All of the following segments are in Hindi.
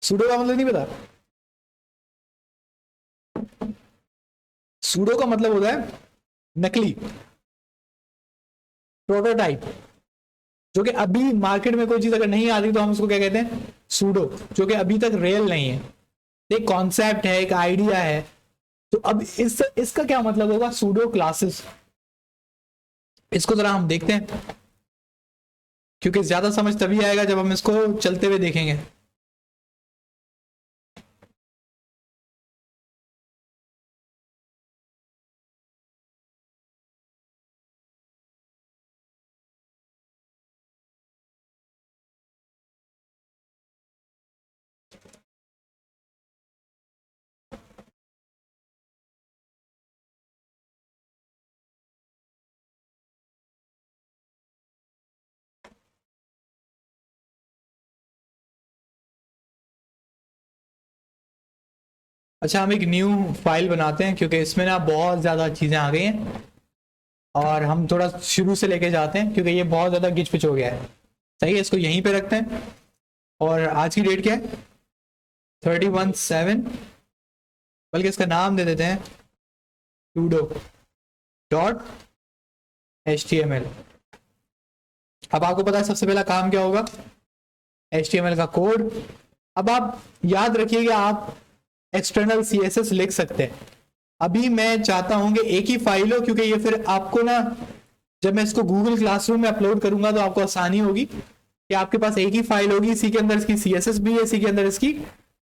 सूडो का मतलब नहीं पता? सूडो का मतलब होता है नकली, प्रोटोटाइप। जो कि अभी मार्केट में कोई चीज अगर नहीं आती तो हम उसको क्या कहते हैं? सूडो। जो कि अभी तक रियल नहीं है, एक कॉन्सेप्ट है, एक आइडिया है। तो अब इसका क्या मतलब होगा, सूडो क्लासेस? इसको जरा हम देखते हैं, क्योंकि ज्यादा समझ तभी आएगा जब हम इसको चलते हुए देखेंगे। अच्छा, हम एक न्यू फाइल बनाते हैं, क्योंकि इसमें ना बहुत ज़्यादा चीज़ें आ गई हैं, और हम थोड़ा शुरू से लेके जाते हैं, क्योंकि ये बहुत ज़्यादा गिच पिच हो गया है। सही है, इसको यहीं पे रखते हैं। और आज की डेट क्या है? 31/7। बल्कि इसका नाम दे देते हैं sudo डॉट html। अब आपको पता है सबसे पहला काम क्या होगा? html का कोड। अब आप याद रखिएगा, आप एक्सटर्नल css लिख सकते हैं। अभी मैं चाहता हूं कि एक ही फाइल हो, क्योंकि ये फिर आपको ना, जब मैं इसको गूगल क्लासरूम में अपलोड करूंगा तो आपको आसानी होगी कि आपके पास एक ही फाइल होगी, इसी के अंदर इसकी css भी है, इसी के अंदर इसकी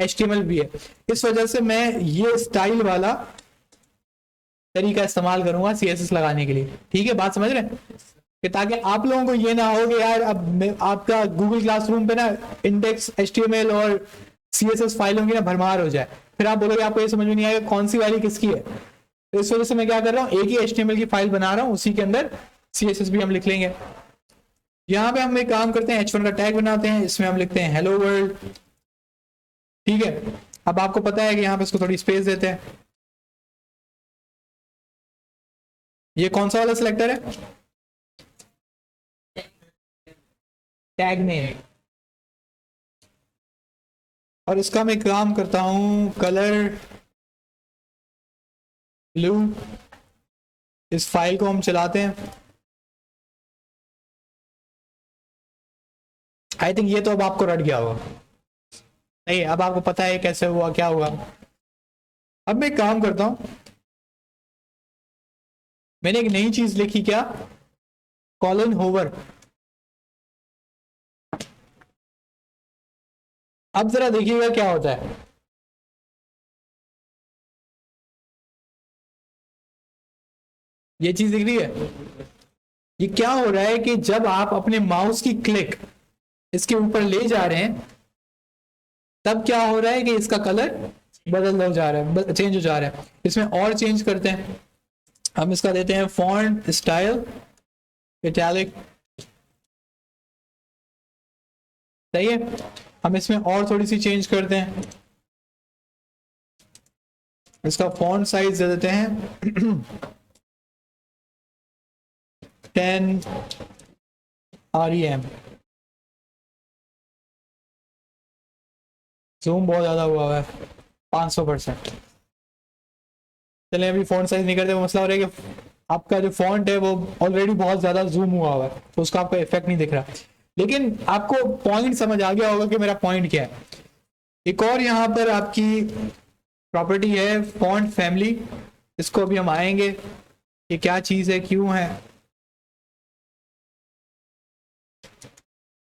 html भी है। इस वजह से मैं ये स्टाइल वाला तरीका इस्तेमाल करूंगा css लगाने के लिए। ठीक है, बात समझ रहे हैं? कि ताकि आप लोगों को ये ना हो कि यार अब आपका गूगल क्लासरूम पे ना इंडेक्स html और css फाइलों की ना भरमार हो जाए, फिर आप बोलोगे आपको ये समझ में नहीं आएगा कौन सी वाली किसकी है। तो इस वजह से मैं क्या कर रहा हूँ, एक ही html की फाइल बना रहा हूँ, उसी के अंदर css भी हम लिख लेंगे। यहाँ पे हम एक काम करते हैं, h1 का टैग बनाते हैं, इसमें हम लिखते हैं हेलो वर्ल्ड। ठीक है, अब आपको पता है कि यहाँ पे इसको थोड़ी स्पेस देते हैं। ये कौन सा वाला सिलेक्टर है? Tag name. और इसका मैं काम करता हूं कलर ब्लू। इस फाइल को हम चलाते हैं। आई थिंक ये तो अब आपको रट गया होगा। नहीं, अब आपको पता है कैसे हुआ, क्या हुआ। अब मैं काम करता हूं, मैंने एक नई चीज लिखी, क्या? Colon hover. अब जरा देखिएगा क्या होता है। ये चीज दिख रही है? ये क्या हो रहा है कि जब आप अपने माउस की क्लिक इसके ऊपर ले जा रहे हैं, तब क्या हो रहा है कि इसका कलर बदल हो जा रहा है, चेंज हो जा रहा है। इसमें और चेंज करते हैं, हम इसका देते हैं फॉन्ट स्टाइल इटैलिक। सही है, हम इसमें और थोड़ी सी चेंज करते हैं, इसका फॉन्ट साइज दे देते हैं 10 rem। जूम बहुत ज्यादा हुआ है, 500%। चले अभी फॉन्ट साइज नहीं करते, वो मसला हो रहा है कि आपका जो फॉन्ट है वो ऑलरेडी बहुत ज्यादा जूम हुआ हुआ है, तो उसका आपको इफेक्ट नहीं दिख रहा। लेकिन आपको पॉइंट समझ आ गया होगा कि मेरा पॉइंट क्या है। एक और यहाँ पर आपकी प्रॉपर्टी है फॉन्ट फैमिली। इसको अभी हम आएंगे, ये क्या चीज है, क्यों है।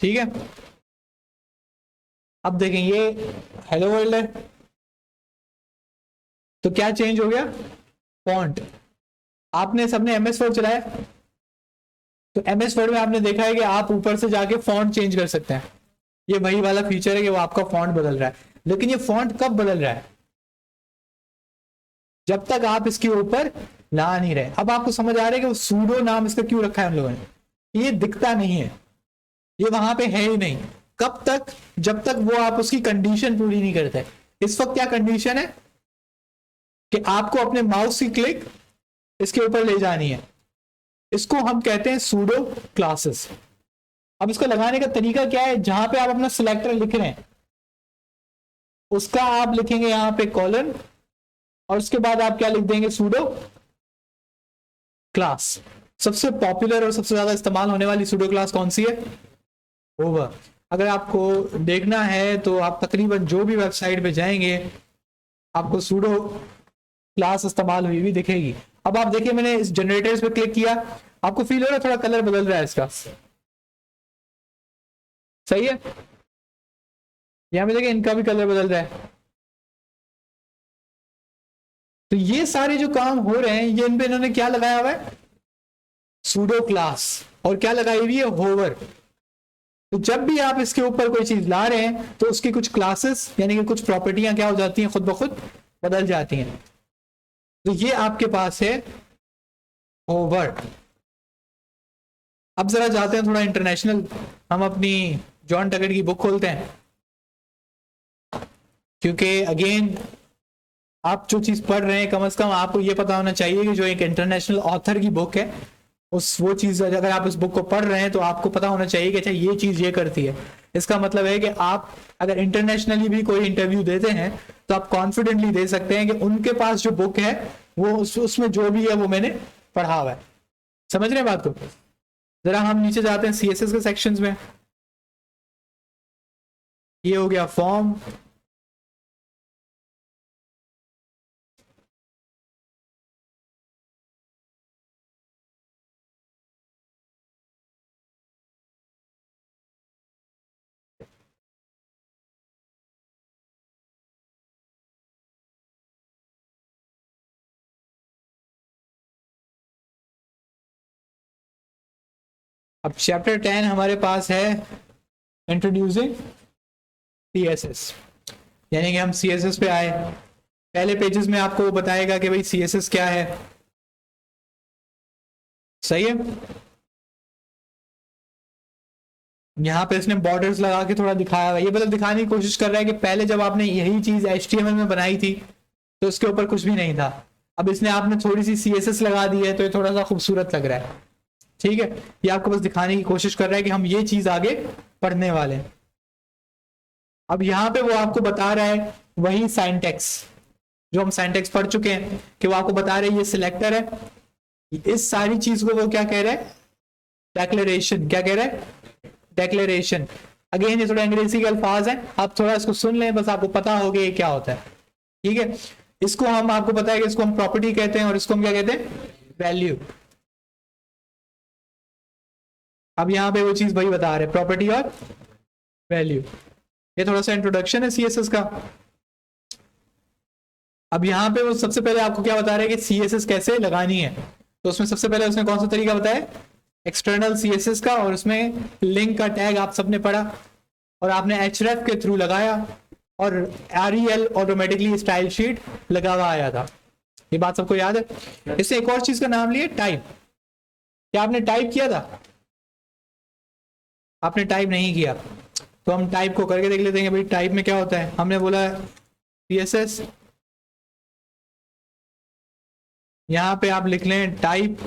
ठीक है, अब देखें, ये हेलो वर्ल्ड है, तो क्या चेंज हो गया? फॉन्ट। आपने सबने एमएस वर्ड चलाया, तो एमएस वर्ड में आपने देखा है कि आप ऊपर से जाके फॉन्ट चेंज कर सकते हैं। ये वही वाला फीचर है कि वो आपका फॉन्ट बदल रहा है। लेकिन ये फॉन्ट कब बदल रहा है? जब तक आप इसके ऊपर ला नहीं रहे। अब आपको समझ आ रहा है कि वो सूडो नाम इसका क्यों रखा है हम लोगों ने। ये दिखता नहीं है, ये वहां पे है ही नहीं। कब तक? जब तक वो आप उसकी कंडीशन पूरी नहीं करते। इस वक्त क्या कंडीशन है कि आपको अपने माउस की क्लिक इसके ऊपर ले जानी है। इसको हम कहते हैं सूडो क्लासेस। अब इसको लगाने का तरीका क्या है? जहां पे आप अपना सिलेक्टर लिख रहे हैं, उसका आप लिखेंगे यहाँ पे कॉलन, और उसके बाद आप क्या लिख देंगे, सूडो क्लास। सबसे पॉपुलर और सबसे ज्यादा इस्तेमाल होने वाली सूडो क्लास कौन सी है, होवर। अगर आपको देखना है तो आप तकरीबन जो भी वेबसाइट पे जाएंगे आपको सूडो क्लास इस्तेमाल हुई भी दिखेगी। अब आप देखिए मैंने इस जनरेटर्स पे क्लिक किया, आपको फील हो रहा है थोड़ा कलर बदल रहा है इसका, सही है। यहाँ पे देखिए इनका भी कलर बदल रहा है। तो ये सारे जो काम हो रहे हैं ये इन पे इन्होंने क्या लगाया हुआ है, सूडो क्लास, और क्या लगाई हुई है, होवर। तो जब भी आप इसके ऊपर कोई चीज ला रहे हैं तो उसकी कुछ क्लासेस यानी कि कुछ प्रॉपर्टियां क्या हो जाती हैं, खुद ब खुद बदल जाती हैं। तो ये आपके पास है होवर। अब जरा जाते हैं थोड़ा इंटरनेशनल, हम अपनी जॉन टगेट की बुक खोलते हैं, क्योंकि अगेन आप जो चीज पढ़ रहे हैं कम से कम आपको ये पता होना चाहिए कि जो एक इंटरनेशनल ऑथर की बुक है उस वो चीज अगर आप इस बुक को पढ़ रहे हैं तो आपको पता होना चाहिए कि अच्छा ये चीज ये करती है। इसका मतलब है कि आप अगर इंटरनेशनली भी कोई इंटरव्यू देते हैं तो आप कॉन्फिडेंटली दे सकते हैं कि उनके पास जो बुक है वो उसमें जो भी है वो मैंने पढ़ा हुआ है। समझ रहे हैं बात को। जरा हम नीचे जाते हैं सीएसएस के सेक्शंस में। ये हो गया फॉर्म, अब चैप्टर 10 हमारे पास है इंट्रोड्यूसिंग सीएसएस, यानी कि हम सीएसएस पे आए। पहले पेजेस में आपको बताएगा कि भाई सीएसएस क्या है, सही है। यहाँ पे इसने बॉर्डर्स लगा के थोड़ा दिखाया हुआ है, ये मतलब दिखाने की कोशिश कर रहा है कि पहले जब आपने यही चीज HTML में बनाई थी तो इसके ऊपर कुछ भी नहीं था, अब इसने आपने थोड़ी सी CSS लगा दी है तो ये थोड़ा सा खूबसूरत लग रहा है। ठीक है, ये आपको बस दिखाने की कोशिश कर रहा है कि हम ये चीज आगे पढ़ने वाले हैं। अब यहाँ पे वो आपको बता रहा है वही साइंटेक्स जो हम साइंटेक्स पढ़ चुके हैं, कि वो आपको बता रहे हैं ये सिलेक्टर है, इस सारी चीज को वो क्या कह रहा है, डेक्लेरेशन। क्या कह रहा है, डेक्लेरेशन। अगेन ये थोड़ा अंग्रेजी के अल्फाज है, आप थोड़ा इसको सुन लें बस आपको पता होगा ये क्या होता है। ठीक है, इसको हम आपको पता है कि इसको हम प्रॉपर्टी कहते हैं और इसको हम क्या कहते हैं, वैल्यू। अब यहाँ पे वो चीज वही बता रहे हैं, प्रॉपर्टी और वैल्यू। ये थोड़ा सा इंट्रोडक्शन है सीएसएस का। अब यहाँ पे वो सबसे पहले आपको क्या बता रहे हैं कि सीएसएस कैसे लगानी है। तो उसमें सबसे पहले उसने कौन सा तरीका बताया, एक्सटर्नल सीएसएस का, और उसमें लिंक का टैग आप सबने पढ़ा और आपने href के थ्रू लगाया और rel ऑटोमेटिकली स्टाइल शीट लगा हुआ आया था। ये बात सबको याद है। इससे एक और चीज का नाम लिया, टाइप। क्या आपने टाइप किया था, आपने टाइप नहीं किया तो हम टाइप को करके देख लेते हैं भाई टाइप में क्या होता है। हमने बोला सीएसएस, यहां पे आप लिख लें टाइप,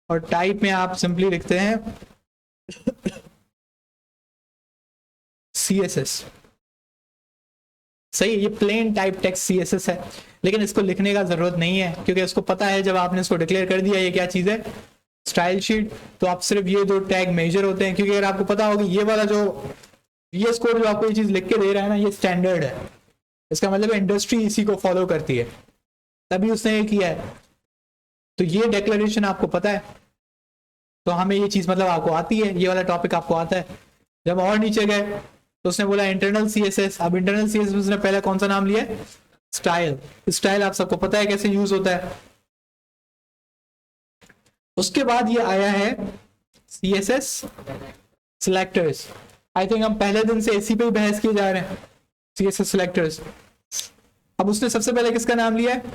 और टाइप में आप सिंपली लिखते हैं सीएसएस। सही, ये प्लेन टाइप टेक्स्ट सीएसएस है, लेकिन इसको लिखने का जरूरत नहीं है क्योंकि उसको पता है जब आपने इसको डिक्लेयर कर दिया ये क्या चीज है, स्टाइल शीट, तो आप सिर्फ ये दो टैग मेजर होते हैं। क्योंकि अगर आपको पता होगा ये वाला जो VS कोड जो आपको ये चीज लिख के दे रहा है ना, ये स्टैंडर्ड है, इसका मतलब इंडस्ट्री इसी को फॉलो करती है, तभी उसने ये किया है। तो ये डिक्लेरेशन आपको पता है, तो हमें ये चीज मतलब आपको आती है, ये वाला टॉपिक आपको आता है। जब और नीचे गए तो उसने बोला इंटरनल सीएसएस। अब इंटरनल सीएसएस उसने पहले कौन सा नाम लिया, स्टाइल। स्टाइल आप सबको पता है कैसे यूज होता है। उसके बाद ये आया है CSS सिलेक्टर्स। आई थिंक हम पहले दिन से इसी पे ही बहस किए जा रहे हैं, CSS सिलेक्टर्स। अब उसने सबसे पहले किसका नाम लिया है,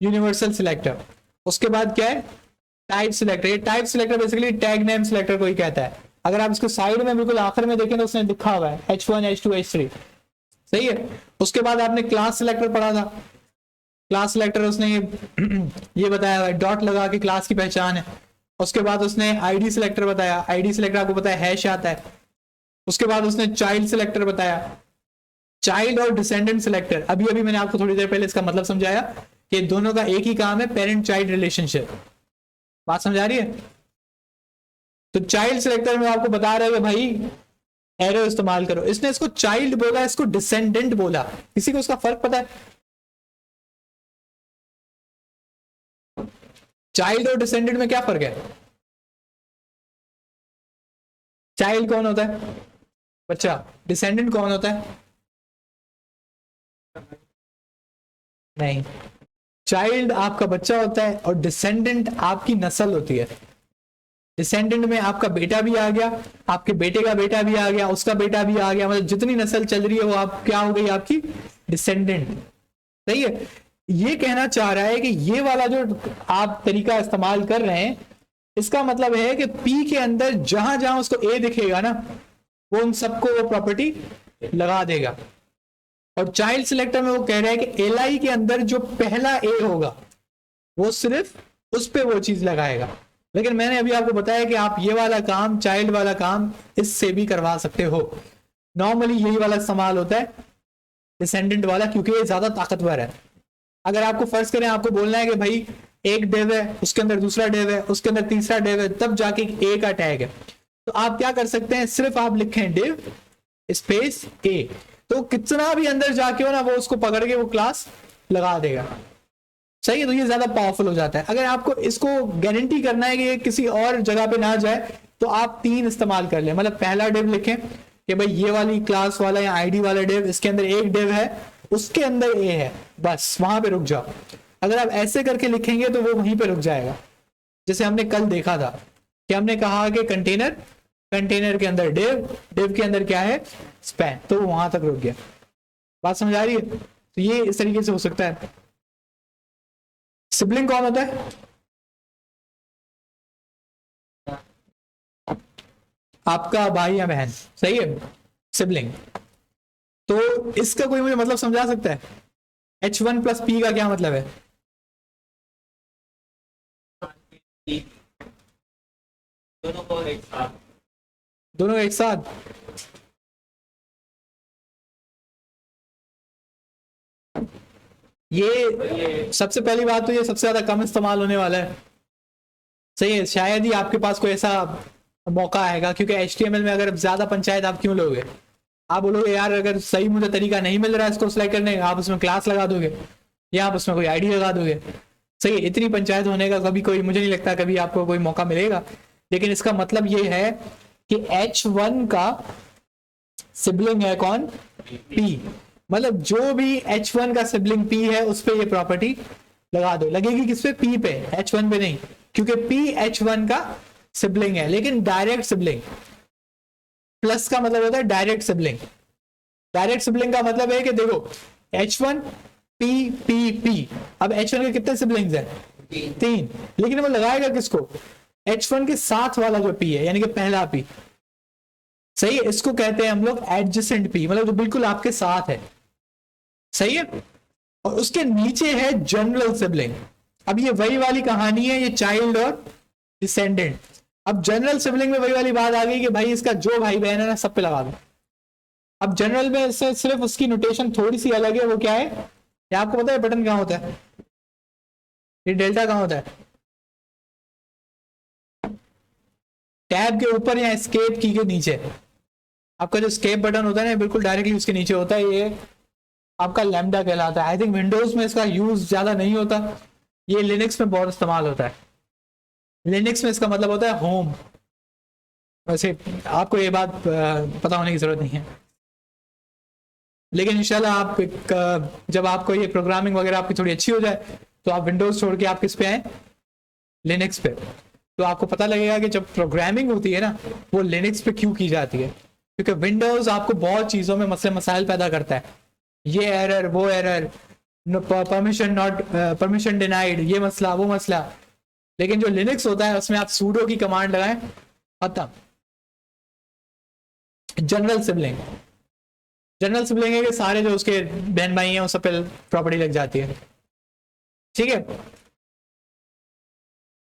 यूनिवर्सल सिलेक्टर। उसके बाद क्या है, टाइप सिलेक्टर। ये type selector basically tag name selector को ही कहता है। अगर आप इसको साइड में बिल्कुल आखिर में देखें तो उसने लिखा हुआ है H1 H2 H3, सही है। उसके बाद आपने क्लास सिलेक्टर पढ़ा था, क्लास सिलेक्टर उसने ये बताया हुआ है, डॉट लगा के क्लास की पहचान है। उसके बाद उसने आईडी सिलेक्टर बताया, आईडी सिलेक्टर आपको पता है हैश आता है। उसके बाद उसने चाइल्ड सिलेक्टर बताया, चाइल्ड और डिसेंडेंट सिलेक्टर, अभी अभी मैंने आपको थोड़ी देर पहले इसका मतलब समझाया कि दोनों का एक ही काम है, पेरेंट चाइल्ड रिलेशनशिप। बात समझ आ रही है? तो चाइल्ड सिलेक्टर में आपको बता रहे हैं भाई एरो इस्तेमाल करो। इसने इसको चाइल्ड बोला, इसको डिसेंडेंट बोला, किसी को उसका फर्क पता है? चाइल्ड और डिसेंडेंट में क्या फर्क है? चाइल्ड कौन होता है? बच्चा। डिसेंडेंट कौन होता है? नहीं, चाइल्ड आपका बच्चा होता है और डिसेंडेंट आपकी नस्ल होती है। डिसेंडेंट में आपका बेटा भी आ गया, आपके बेटे का बेटा भी आ गया, उसका बेटा भी आ गया, मतलब जितनी नस्ल चल रही है वो आप क्या हो गई आपकी डिसेंडेंट। सही है? ये कहना चाह रहा है कि ये वाला जो आप तरीका इस्तेमाल कर रहे हैं, इसका मतलब है कि पी के अंदर जहां जहां उसको ए दिखेगा ना, वो उन सबको वो प्रॉपर्टी लगा देगा। और चाइल्ड सिलेक्टर में वो कह रहा है कि एल के अंदर जो पहला ए होगा वो सिर्फ उस पे वो चीज लगाएगा। लेकिन मैंने अभी आपको बताया कि आप ये वाला काम, चाइल्ड वाला काम, इससे भी करवा सकते हो। नॉर्मली यही वाला इस्तेमाल होता है डिसेंडेंट वाला, क्योंकि ये ज्यादा ताकतवर है। अगर आपको फर्ज करें, आपको बोलना है कि भाई एक डिव है, उसके अंदर दूसरा डिव है, उसके अंदर तीसरा डिव है, तब जाके ए का टैग है, तो आप क्या कर सकते हैं, सिर्फ आप लिखें डिव स्पेस ए, तो कितना भी अंदर जाके हो ना, वो उसको पकड़ के वो क्लास लगा देगा। सही है? तो ये ज्यादा पावरफुल हो जाता है। अगर आपको इसको गारंटी करना है कि ये किसी और जगह पे ना जाए, तो आप 3 इस्तेमाल कर ले। मतलब पहला डिव लिखें कि भाई ये वाली क्लास वाला या आईडी वाला डिव, इसके अंदर एक डिव है, उसके अंदर ए है, बस वहां पे रुक जाओ। अगर आप ऐसे करके लिखेंगे तो वो वहीं पे रुक जाएगा। जैसे हमने कल देखा था कि हमने कहा कि कंटेनर, कंटेनर के अंदर डिव, डिव के अंदर क्या है, स्पैन, तो वहां तक रुक गया। बात समझ आ रही है? तो ये इस तरीके से हो सकता है। सिबलिंग कौन होता है? आपका भाई या बहन। सही है? सिबलिंग। तो इसका कोई मुझे मतलब समझा सकता है? H1 प्लस पी का क्या मतलब है? दोनों को एक साथ। दोनों एक साथ। ये सबसे पहली बात तो ये सबसे ज्यादा कम इस्तेमाल होने वाला है। सही है? शायद ही आपके पास कोई ऐसा मौका आएगा, क्योंकि HTML में अगर ज्यादा पंचायत आप क्यों लोगे? आप बोलोगे यार अगर सही मुझे तरीका नहीं मिल रहा है इसको सिलेक्ट करने का, आप उसमें क्लास लगा दोगे या आप उसमें कोई आईडी लगा दोगे। सही है? इतनी पंचायत होने का कभी कोई, मुझे नहीं लगता कभी आपको कोई मौका मिलेगा। लेकिन इसका मतलब ये है कि H1 का सिबलिंग है कौन? P। मतलब जो भी H1 का सिबलिंग P है उस पे ये प्रॉपर्टी लगा दो। लगेगी किस पे? P पे, H1 पे नहीं, क्योंकि P H1 का सिबलिंग है, लेकिन डायरेक्ट सिबलिंग। प्लस का मतलब होता है डायरेक्ट सिबलिंग। डायरेक्ट सिबलिंग का मतलब है कि देखो H1 P P P, अब H1 के कितने सिबलिंग्स हैं? 3। लेकिन वो लगाएगा किसको? H1 के साथ वाला जो P है, यानी कि पहला P। सही है? इसको कहते हैं हम लोग एडजेसेंट P, मतलब जो बिल्कुल आपके साथ है। सही है? और उसके नीचे है जनरल सिबलिंग। अब ये वही वाली कहानी है, ये चाइल्ड और डिसेंडेंट। अब जनरल सिबलिंग में वही वाली बात आ गई कि भाई इसका जो भाई बहन है ना, सब पे लगा दो। अब जनरल में इससे सिर्फ उसकी नोटेशन थोड़ी सी अलग है। वो क्या है? ये आपको पता है बटन कहाँ होता है? ये डेल्टा कहाँ होता है? टैब के ऊपर या एस्केप की के नीचे। आपका जो एस्केप बटन होता है ना, बिल्कुल डायरेक्टली उसके नीचे होता है। ये आपका लैम्डा कहलाता है। आई थिंक विंडोज में इसका यूज ज्यादा नहीं होता, ये लिनक्स में बहुत इस्तेमाल होता है। लिनक्स में इसका मतलब होता है होम। वैसे आपको ये बात पता होने की जरूरत नहीं है, लेकिन इंशाल्लाह आप जब आपको ये प्रोग्रामिंग वगैरह आपकी थोड़ी अच्छी हो जाए, तो आप विंडोज छोड़ के आप किस पे आए? लिनक्स पे। तो आपको पता लगेगा कि जब प्रोग्रामिंग होती है ना, वो लिनक्स पे क्यों की जाती है। क्योंकि विंडोज आपको बहुत चीजों में मसले मसाइल पैदा करता है। ये एरर, वो error, permission not, permission denied, ये मसला, वो मसला। लेकिन जो लिनक्स होता है उसमें आप सूडो की कमांड लगाएं, खत्म। जनरल सिबलिंग, जनरल सिबलिंग है कि सारे जो उसके बहन भाई हैं उस सब पे प्रॉपर्टी लग जाती है। ठीक है?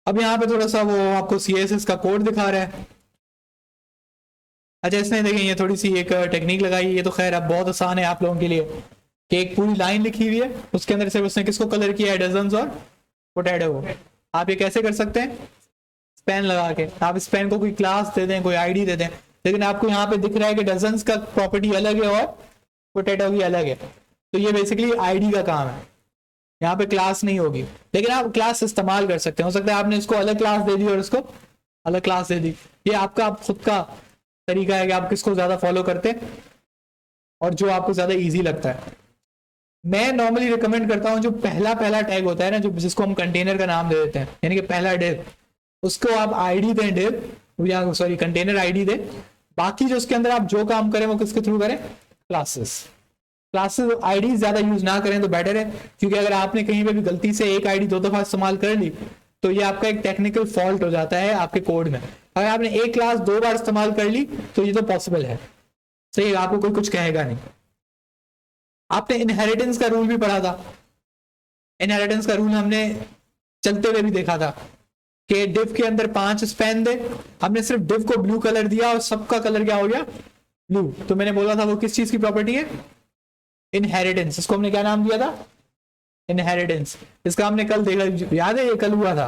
अब यहाँ पे थोड़ा सा वो आपको CSS का कोड दिखा रहा है। अच्छा इसने देखें ये थोड़ी सी एक टेक्निक लगाई, ये तो खैर अब बहुत आसान है आप लोगों के लिए, कि एक पूरी लाइन लिखी हुई है, उसके अंदर सिर्फ उसने किसको कलर किया है, डजन्स और पोटैटो को। आप ये कैसे कर सकते हैं, स्पेन लगा के। आप स्पेन को कोई क्लास दे दें, कोई आईडी दे दें, लेकिन आपको यहाँ पे दिख रहा है कि डजन्स का प्रॉपर्टी अलग है और पोटैटो की अलग है, तो ये बेसिकली आईडी का काम है, यहाँ पे क्लास नहीं होगी। लेकिन आप क्लास इस्तेमाल कर सकते हैं, हो सकता है आपने इसको अलग क्लास दे दी और इसको अलग क्लास दे दी, ये आपका आप खुद का तरीका है कि आप किसको ज्यादा फॉलो करते हैं और जो आपको ज्यादा इजी लगता है। मैं नॉर्मली रिकमेंड करता हूँ जो पहला पहला टैग होता है ना, जो जिसको हम कंटेनर का नाम दे देते हैं, यानी कि पहला डिव, उसको आप आईडी दें डिव, या सॉरी कंटेनर आईडी दें। बाकी जो उसके अंदर आप जो काम करें वो किसके थ्रू करें, क्लासेस। क्लासेस आईडी ज्यादा यूज ना करें तो बेटर है, क्योंकि अगर आपने कहीं पे भी गलती से एक आईडी 2 दफा इस्तेमाल कर ली तो ये आपका एक टेक्निकल फॉल्ट हो जाता है आपके कोड में। अगर आपने एक क्लास 2 बार इस्तेमाल कर ली तो ये तो पॉसिबल है, सही, आपको कोई कुछ कहेगा नहीं। आपने इनहेरिटेंस का रूल भी पढ़ा था, इनहेरिटेंस का रूल हमने चलते हुए भी देखा था कि डिव के अंदर 5 स्पैन दे, हमने सिर्फ डिव को ब्लू कलर दिया और सबका कलर क्या हो गया, ब्लू। तो मैंने बोला था वो किस चीज की प्रॉपर्टी है, इनहेरिटेंस। इसको हमने क्या नाम दिया था, इनहेरिटेंस। इसका हमने कल देखा, याद है ये कल हुआ था।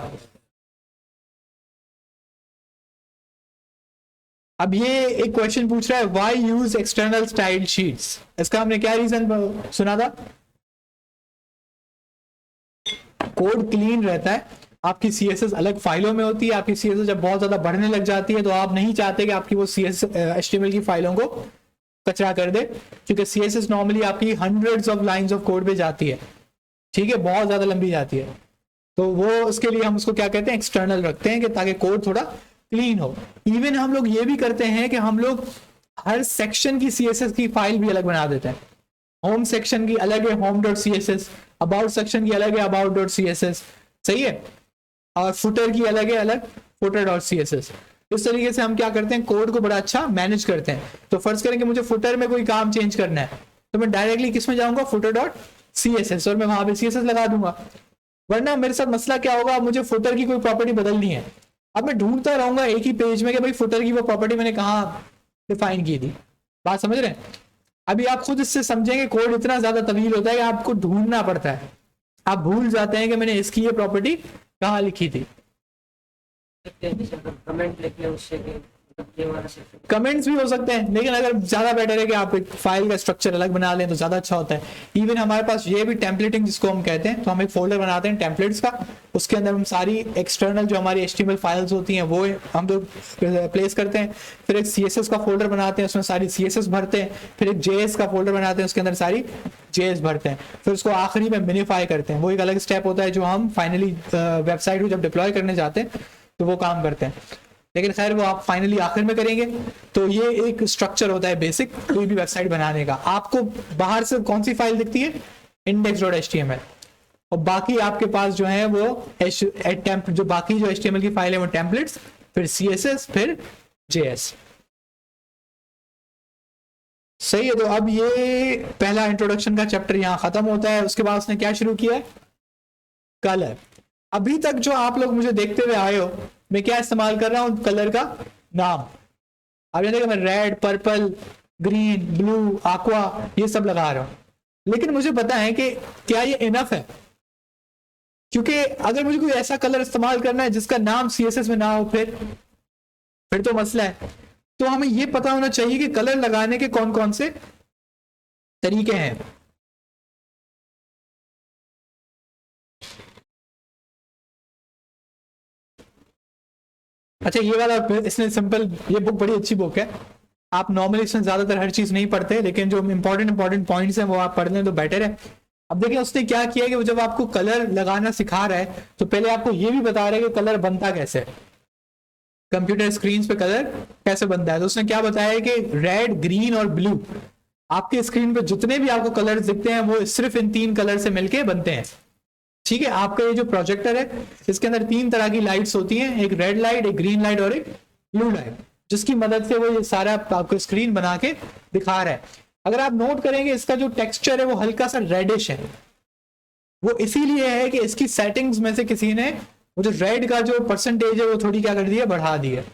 अब ये एक क्वेश्चन पूछ रहा है why use external style sheets, इसका हमने क्या रीजन सुना था, कोड क्लीन रहता है, आपकी सीएसएस अलग फाइलों में होती है, आपकी सीएसएस जब बहुत ज्यादा बढ़ने लग जाती है तो आप नहीं चाहते कि आपकी वो सीएसएस एचटीएमएल की फाइलों को कचरा कर दे, क्योंकि सीएसएस नॉर्मली आपकी hundreds of lines of code पे जाती है, ठीक है, बहुत ज्यादा लंबी जाती है। तो वो उसके लिए हम उसको क्या कहते हैं, एक्सटर्नल रखते हैं, कि ताकि कोड थोड़ा क्लीन हो। इवन हम लोग ये भी करते हैं कि हम लोग हर सेक्शन की सीएसएस की फाइल भी अलग बना देते हैं। होम सेक्शन की अलग है home dot C S S, about section की अलग है about dot C S S, सही है, और फुटर की अलग है अलग footer dot C S S. इस तरीके से हम क्या करते हैं, कोड को बड़ा अच्छा मैनेज करते हैं। तो फर्ज करें कि मुझे फुटर में कोई काम चेंज करना है तो मैं डायरेक्टली किस में जाऊंगा, footer dot C S S, और मैं वहां पे सी एस एस लगा दूंगा। वरना मेरे साथ मसला क्या होगा, मुझे फुटर की कोई प्रॉपर्टी बदलनी है, अब मैं ढूंढता रहूंगा एक ही पेज में कि भाई फुटर की वो प्रॉपर्टी मैंने कहाँ डिफाइन की थी। बात समझ रहे हैं? अभी आप खुद इससे समझेंगे कोड इतना ज्यादा तवील होता है कि आपको ढूंढना पड़ता है, आप भूल जाते हैं कि मैंने इसकी ये प्रॉपर्टी कहाँ लिखी थी। कमेंट लिखिए उससे कि ये वाला सेक्शन कमेंट्स भी हो सकते हैं, लेकिन अगर ज्यादा बेटर है कि आप एक फाइल का स्ट्रक्चर अलग बना लें तो ज्यादा अच्छा होता है। इवन हमारे पास ये भी टेम्पलेटिंग जिसको हम कहते हैं, तो हम एक फोल्डर बनाते हैं टेम्पलेट्स का, उसके अंदर हम सारी एक्सटर्नल जो हमारी एचटीएमएल फाइल्स होती हैं वो हम लोग प्लेस करते हैं। फिर एक सीएसएस का फोल्डर बनाते हैं, उसमें सारी सीएसएस भरते हैं। फिर एक जेएस का फोल्डर बनाते हैं, उसके अंदर सारी जेएस भरते हैं। फिर उसको आखिरी में मिनिफाई करते हैं, वो एक अलग स्टेप होता है जो हम फाइनली वेबसाइट को जब डिप्लॉय करने जाते हैं तो वो काम करते हैं। लेकिन खैर वो आप फाइनली आखिर में करेंगे। तो ये एक स्ट्रक्चर होता है बेसिक कोई भी वेबसाइट बनाने का। आपको बाहर से कौन सी फाइल दिखती है, index.html, और बाकी आपके पास जो है वो जो बाकी जो HTML की फाइल है वो टेम्पलेट्स, फिर CSS, फिर JS। सही है। तो अब ये पहला इंट्रोडक्शन का चैप्टर यहाँ खत्म होता है। उसके बाद उसने क्या शुरू किया है, कलर। अभी तक जो आप लोग मुझे देखते हुए आए हो, मैं क्या इस्तेमाल कर रहा हूं, कलर का नाम। अब ये देखो मैं red, purple, green, blue, aqua ये सब लगा रहा हूं। लेकिन मुझे पता है कि क्या ये इनफ है, क्योंकि अगर मुझे कोई ऐसा कलर इस्तेमाल करना है जिसका नाम CSS में ना हो, फिर तो मसला है। तो हमें ये पता होना चाहिए कि कलर लगाने के कौन कौन से तरीके हैं। अच्छा ये वाला इसने सिंपल, ये बुक बड़ी अच्छी बुक है। आप नॉर्मली इसमें ज्यादातर हर चीज नहीं पढ़ते, लेकिन जो इंपॉर्टेंट पॉइंट्स हैं वो आप पढ़ लें तो बेटर है। अब देखिए उसने क्या किया कि वो जब आपको कलर लगाना सिखा रहा है तो पहले आपको ये भी बता रहा है कि कलर बनता कैसे है, कंप्यूटर स्क्रीन पे कलर कैसे बनता है। तो उसने क्या बताया कि रेड, ग्रीन और ब्लू, आपके स्क्रीन पे जितने भी आपको कलर दिखते हैं वो सिर्फ इन 3 कलर से मिलके बनते हैं। ठीक है, आपका ये जो प्रोजेक्टर है इसके अंदर 3 तरह की लाइट्स होती हैं, एक रेड लाइट, एक ग्रीन लाइट और एक ब्लू लाइट, जिसकी मदद से वो ये सारा आपको स्क्रीन बना के दिखा रहा है। अगर आप नोट करेंगे इसका जो टेक्सचर है वो हल्का सा रेडिश है। वो इसीलिए है कि इसकी सेटिंग्स में से किसी ने वो जो रेड का जो परसेंटेज है वो थोड़ी क्या कर दी है, बढ़ा दी है।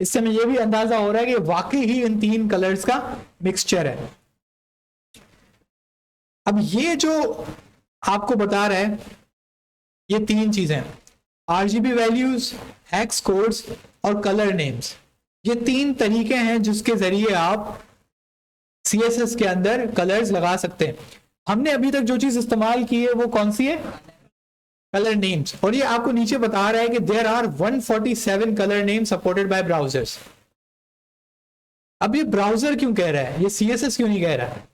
इससे हमें ये भी अंदाजा हो रहा है कि वाकई ही इन तीन कलर्स का मिक्सचर है। अब ये जो आपको बता रहा है, ये तीन चीजें, आरजीबी वैल्यूज, हेक्स कोड्स और कलर नेम्स, ये तीन तरीके हैं जिसके जरिए आप सीएसएस के अंदर कलर्स लगा सकते हैं। हमने अभी तक जो चीज इस्तेमाल की है वो कौन सी है? Colour names. और ये आपको नीचे बता रहा है कि there are 147 colour name supported by browsers. अब ये ब्राउजर क्यों कह रहा है, ये सीएसएस क्यों नहीं कह रहा है?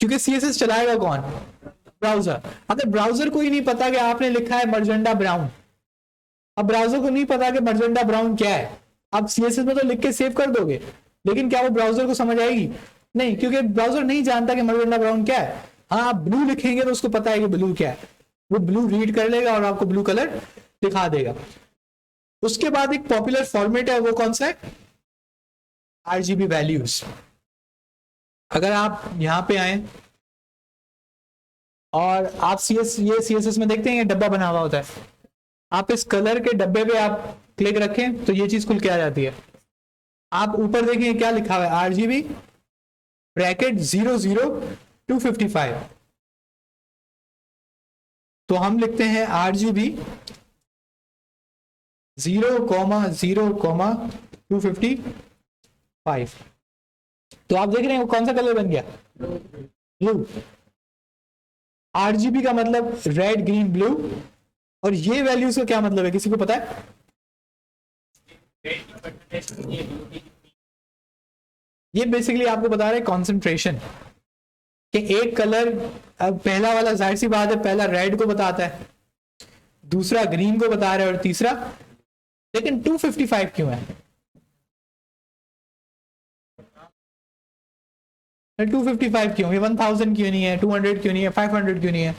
क्योंकि सीएसएस चलाएगा कौन? ब्राउजर। अगर ब्राउजर को ही नहीं पता कि आपने लिखा है मर्जेंडा ब्राउन, अब ब्राउजर को नहीं पता कि मर्जेंडा ब्राउन क्या है, आप सीएसएस में तो लिख के सेव कर दोगे, लेकिन क्या वो ब्राउजर को समझ आएगी? नहीं, क्योंकि ब्राउजर नहीं जानता कि मर्जेंडा ब्राउन क्या है। हाँ, आप ब्लू लिखेंगे तो उसको पता है कि ब्लू क्या है, वो ब्लू रीड कर लेगा और आपको ब्लू कलर दिखा देगा। उसके बाद एक पॉपुलर फॉर्मेट है, वो कौन सा है? RGB values. अगर आप यहां पे आए और आप सीएसएस में देखते हैं ये डब्बा बना हुआ होता है, आप इस कलर के डब्बे पे आप क्लिक रखें तो ये चीज खुल के आ जाती है। आप ऊपर देखें क्या लिखा हुआ है, आरजीबी ब्रैकेट 00255। तो हम लिखते हैं आरजीबी 0,0,255। तो आप देख रहे हैं वो कौन सा कलर बन गया? ब्लू। आरजीबी का मतलब रेड, ग्रीन, ब्लू। और ये वैल्यूज का क्या मतलब है, किसी को पता है? ये बेसिकली आपको बता रहे हैं कॉन्सेंट्रेशन, कि एक कलर, अब पहला वाला जाहिर सी बात है पहला रेड को बताता है, दूसरा ग्रीन को बता रहा है और तीसरा, लेकिन 255 क्यों है? 255 क्यों? ये 1000 क्यों नहीं है? 200 क्यों नहीं है? 500 क्यों नहीं है?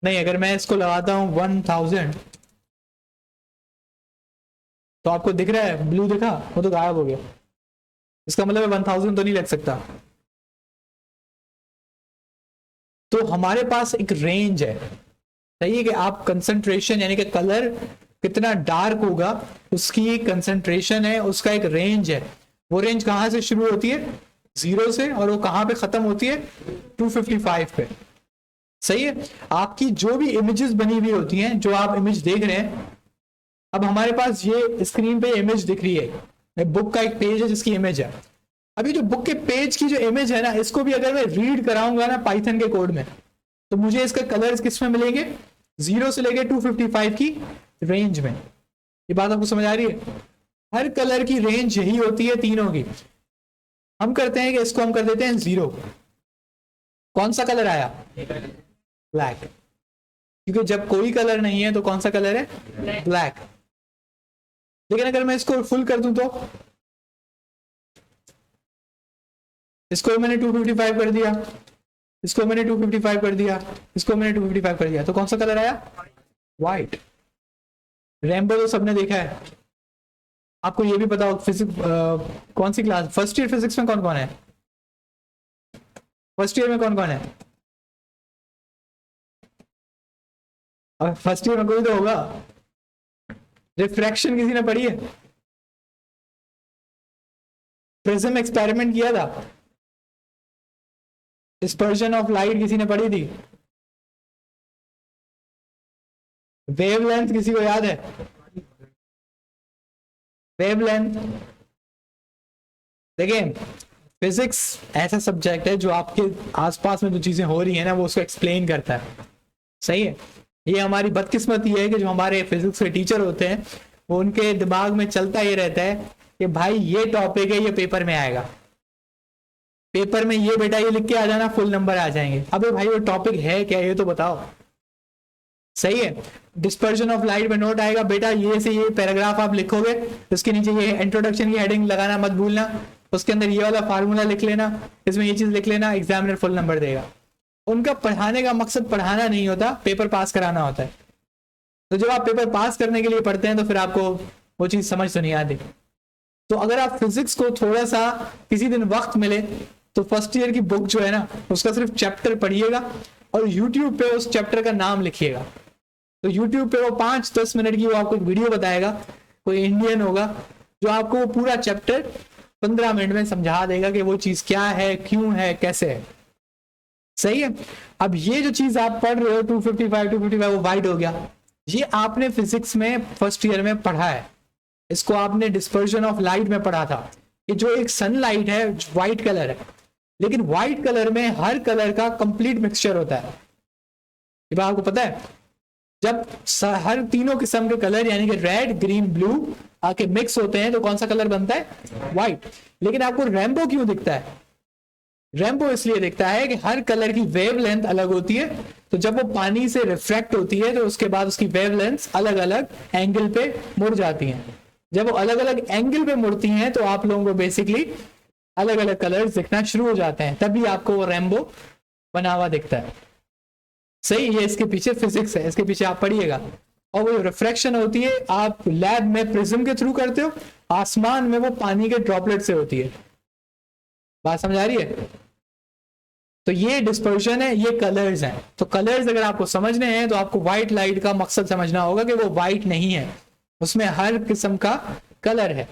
नहीं, अगर मैं इसको लगाता हूं 1000 तो आपको दिख रहा है ब्लू दिखा, वो तो गायब हो गया। इसका मतलब 1000 तो नहीं लग सकता। तो हमारे पास एक रेंज है, सही है, कि आप कंसंट्रेशन यानी कि कलर कितना डार्क होगा उसकी एक कंसंट्रेशन है, उसका एक रेंज है। वो रेंज कहां से शुरू होती है? 0 से, और वो कहां पे खत्म होती है? 255 पे। सही है। आपकी जो भी इमेजेस बनी हुई होती हैं, जो आप इमेज देख रहे हैं, अब हमारे पास ये स्क्रीन पे इमेज दिख रही है, बुक का एक पेज है जिसकी इमेज है। अभी जो बुक के पेज की जो इमेज है ना, इसको भी अगर मैं रीड कराऊंगा ना पाइथन के कोड में, तो मुझे इसके कलर्स किस में मिलेंगे? 0 से लेके 255 की रेंज में। ये बात आपको समझ आ रही है? हर कलर की रेंज यही होती है तीनों की। हम करते हैं कि इसको हम कर देते हैं 0। कौन सा कलर आया? ब्लैक। क्योंकि जब कोई कलर नहीं है तो कौन सा कलर है? ब्लैक। लेकिन अगर मैं इसको फुल कर दूं तो इसको मैंने 255 कर दिया, इसको मैंने 255 कर दिया, इसको मैंने 255 कर दिया, तो कौन सा कलर आया? व्हाइट। रेनबो तो सबने देखा है। आपको ये भी पता हो फिजिक्स, कौन सी क्लास, फर्स्ट ईयर फिजिक्स में कौन कौन है? फर्स्ट ईयर में कौन कौन है? फर्स्ट ईयर में कोई तो होगा। रिफ्रैक्शन किसी ने पढ़ी है? प्रिज्म एक्सपेरिमेंट किया था? डिस्पर्शन ऑफ लाइट किसी ने पढ़ी थी? वेवलेंथ किसी को याद है? वेवलेंथ। देखिए, फिजिक्स ऐसा सब्जेक्ट है जो आपके आसपास में जो चीजें हो रही है ना, वो उसको एक्सप्लेन करता है। सही है। ये हमारी बदकिस्मती है कि जो हमारे फिजिक्स के टीचर होते हैं, वो उनके दिमाग में चलता ये रहता है कि भाई ये टॉपिक है, ये पेपर में आएगा, पेपर में ये बेटा ये लिख के आ जाना, फुल नंबर आ जाएंगे। अबे भाई वो टॉपिक है क्या, ये तो बताओ। सही है। डिस्पर्शन ऑफ लाइट में नोट आएगा, बेटा ये से ये पैराग्राफ आप लिखोगे, उसके नीचे ये इंट्रोडक्शन की हेडिंग लगाना मत भूलना, उसके अंदर ये वाला फार्मूला लिख लेना, इसमें ये चीज लिख लेना, एग्जामिनर फुल नंबर देगा। उनका पढ़ाने का मकसद पढ़ाना नहीं होता, पेपर पास कराना होता है। तो जब आप पेपर पास करने के लिए पढ़ते हैं तो फिर आपको वो चीज समझ तो नहीं आती। तो अगर आप फिजिक्स को थोड़ा सा किसी दिन वक्त मिले तो फर्स्ट ईयर की बुक जो है ना, उसका सिर्फ चैप्टर पढ़िएगा और यूट्यूब पे उस चैप्टर का नाम लिखिएगा। तो यूट्यूब पे वो 5-10 मिनट की वो आपको वीडियो बताएगा, कोई इंडियन होगा जो आपको वो पूरा चैप्टर 15 मिनट में समझा देगा कि वो चीज क्या है, क्यों है, कैसे है। सही है। अब ये जो चीज आप पढ़ रहे हो 255 वो वाइट हो गया, ये आपने फिजिक्स में फर्स्ट ईयर में पढ़ा है, इसको आपने डिस्पर्शन ऑफ लाइट में पढ़ा था कि जो एक सनलाइट है व्हाइट कलर है, लेकिन व्हाइट कलर में हर कलर का कंप्लीट मिक्सचर होता है। ये बात आपको पता है, जब हर तीनों किस्म के कलर यानी कि रेड, ग्रीन, ब्लू आके मिक्स होते हैं तो कौन सा कलर बनता है? व्हाइट। लेकिन आपको रेनबो क्यों दिखता है? रेनबो इसलिए दिखता है कि हर कलर की वेव लेंथ अलग होती है, तो जब वो पानी से रिफ्रैक्ट होती है तो उसके बाद उसकी वेव लेंथ अलग अलग एंगल पे मुड़ जाती हैं। जब वो अलग अलग एंगल पे मुड़ती हैं तो आप लोगों को बेसिकली अलग अलग कलर्स दिखना शुरू हो जाते हैं, तभी आपको वो रेनबो बना हुआ दिखता है। सही, ये इसके पीछे फिजिक्स है, इसके पीछे आप पढ़िएगा। और वो रिफ्रैक्शन होती है आप लैब में प्रिज्म के थ्रू करते हो, आसमान में वो पानी के ड्रॉपलेट से होती है। बात समझ आ रही है? तो ये डिस्पर्शन है, ये कलर्स हैं। तो कलर्स अगर आपको समझने हैं तो आपको व्हाइट लाइट का मकसद समझना होगा कि वो व्हाइट नहीं है, उसमें हर किस्म का कलर है।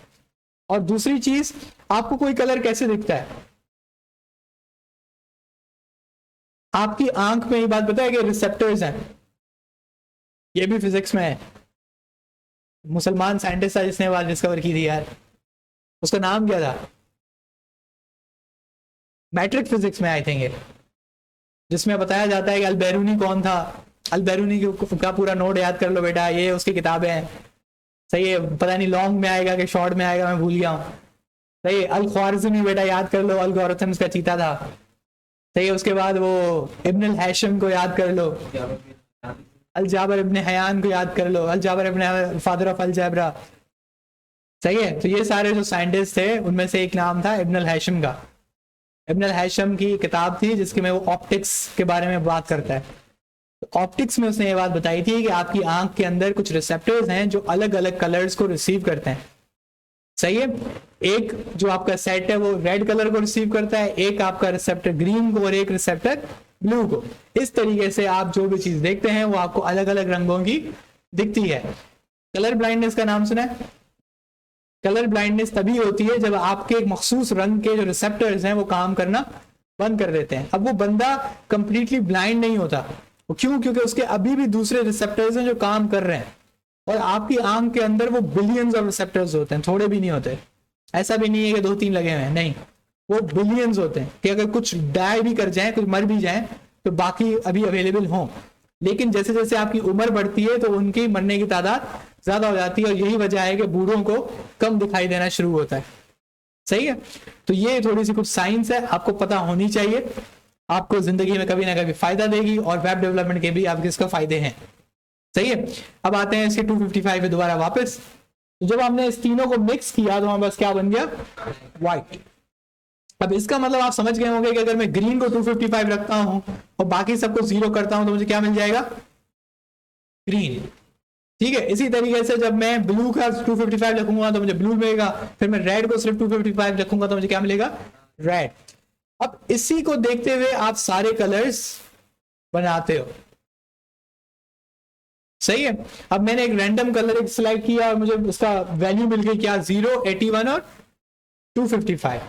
और दूसरी चीज, आपको कोई कलर कैसे दिखता है? आपकी आंख में ये बात पता है कि रिसेप्टर्स हैं, ये भी फिजिक्स में है। मुसलमान साइंटिस्ट था जिसने बात डिस्कवर की थी यार, उसका नाम क्या था? मैट्रिक फिजिक्स में आई थिंक, जिसमें बताया जाता है कि अल-बैरूनी कौन था। अल-बैरूनी का पूरा नोट याद कर लो बेटा, ये उसकी किताबें हैं। सही है, पता नहीं लॉन्ग में आएगा कि शॉर्ट में आएगा, मैं भूल गया हूँ। सही है, अल-ख्वारिज़मी बेटा याद कर लो, अलगोरिथम्स का चीता था। सही है, उसके बाद वो इब्न अल-हैशम को याद कर लो, अल-जाबर इब्न हयान को याद कर लो, अल-जाबर इब्न फादर ऑफ अल-जबरा। सही है, तो ये सारे जो साइंटिस्ट थे उनमें से एक नाम था इब्न अल-हैशम का। इब्न अल-हैशम की किताब थी जिसके में वो ऑप्टिक्स के बारे में बात करता है। तो ऑप्टिक्स में उसने ये बात बताई थी कि आपकी आंख के अंदर कुछ रिसेप्टर्स हैं जो अलग अलग कलर्स को रिसीव करते हैं। सही है, एक जो आपका सेट है वो रेड कलर को रिसीव करता है, एक आपका रिसेप्टर ग्रीन को और एक रिसेप्टर ब्लू को। इस तरीके से आप जो भी चीज देखते हैं वो आपको अलग अलग रंगों की दिखती है। कलर ब्लाइंडनेस का नाम सुना है? कलर ब्लाइंडनेस तभी होती है जब आपके एक मखसूस रंग के जो रिसेप्टर्स हैं वो काम करना बंद कर देते हैं। अब वो बंदा कंप्लीटली ब्लाइंड नहीं होता, वो क्यों? क्योंकि उसके अभी भी दूसरे रिसेप्टर्स हैं जो काम कर रहे हैं, और आपकी आंख के अंदर वो बिलियंस ऑफ रिसेप्टर्स होते हैं, थोड़े भी नहीं होते। ऐसा भी नहीं है कि 2-3 लगे हुए हैं, नहीं, वो बिलियंस होते हैं कि अगर कुछ डाई भी कर जाए, कुछ मर भी जाए तो बाकी अभी अवेलेबल हों। लेकिन जैसे जैसे आपकी उम्र बढ़ती है तो उनकी मरने की तादाद ज्यादा हो जाती है, और यही वजह है कि बूढ़ों को कम दिखाई देना शुरू होता है। सही है, तो ये थोड़ी सी कुछ साइंस है, आपको पता होनी चाहिए, आपको जिंदगी में कभी ना कभी फायदा देगी, और वेब डेवलपमेंट के भी आपके इसका फायदे हैं। सही है, अब आते हैं इसके 255 पे दोबारा वापस। तो जब हमने इस तीनों को मिक्स किया तो हमारे पास क्या बन गया? व्हाइट। अब इसका मतलब आप समझ गए होंगे कि अगर मैं ग्रीन को 255 रखता हूं और बाकी सबको 0 करता हूं तो मुझे क्या मिल जाएगा? ग्रीन। ठीक है, इसी तरीके से जब मैं ब्लू का 255 रखूंगा तो मुझे ब्लू मिलेगा, फिर मैं रेड को सिर्फ 255 रखूंगा तो मुझे क्या मिलेगा? रेड। अब इसी को देखते हुए आप सारे कलर्स बनाते हो। सही है, अब मैंने एक रैंडम कलर एक सिलेक्ट किया और मुझे उसका वैल्यू मिल गई क्या? 0, 81 और 255।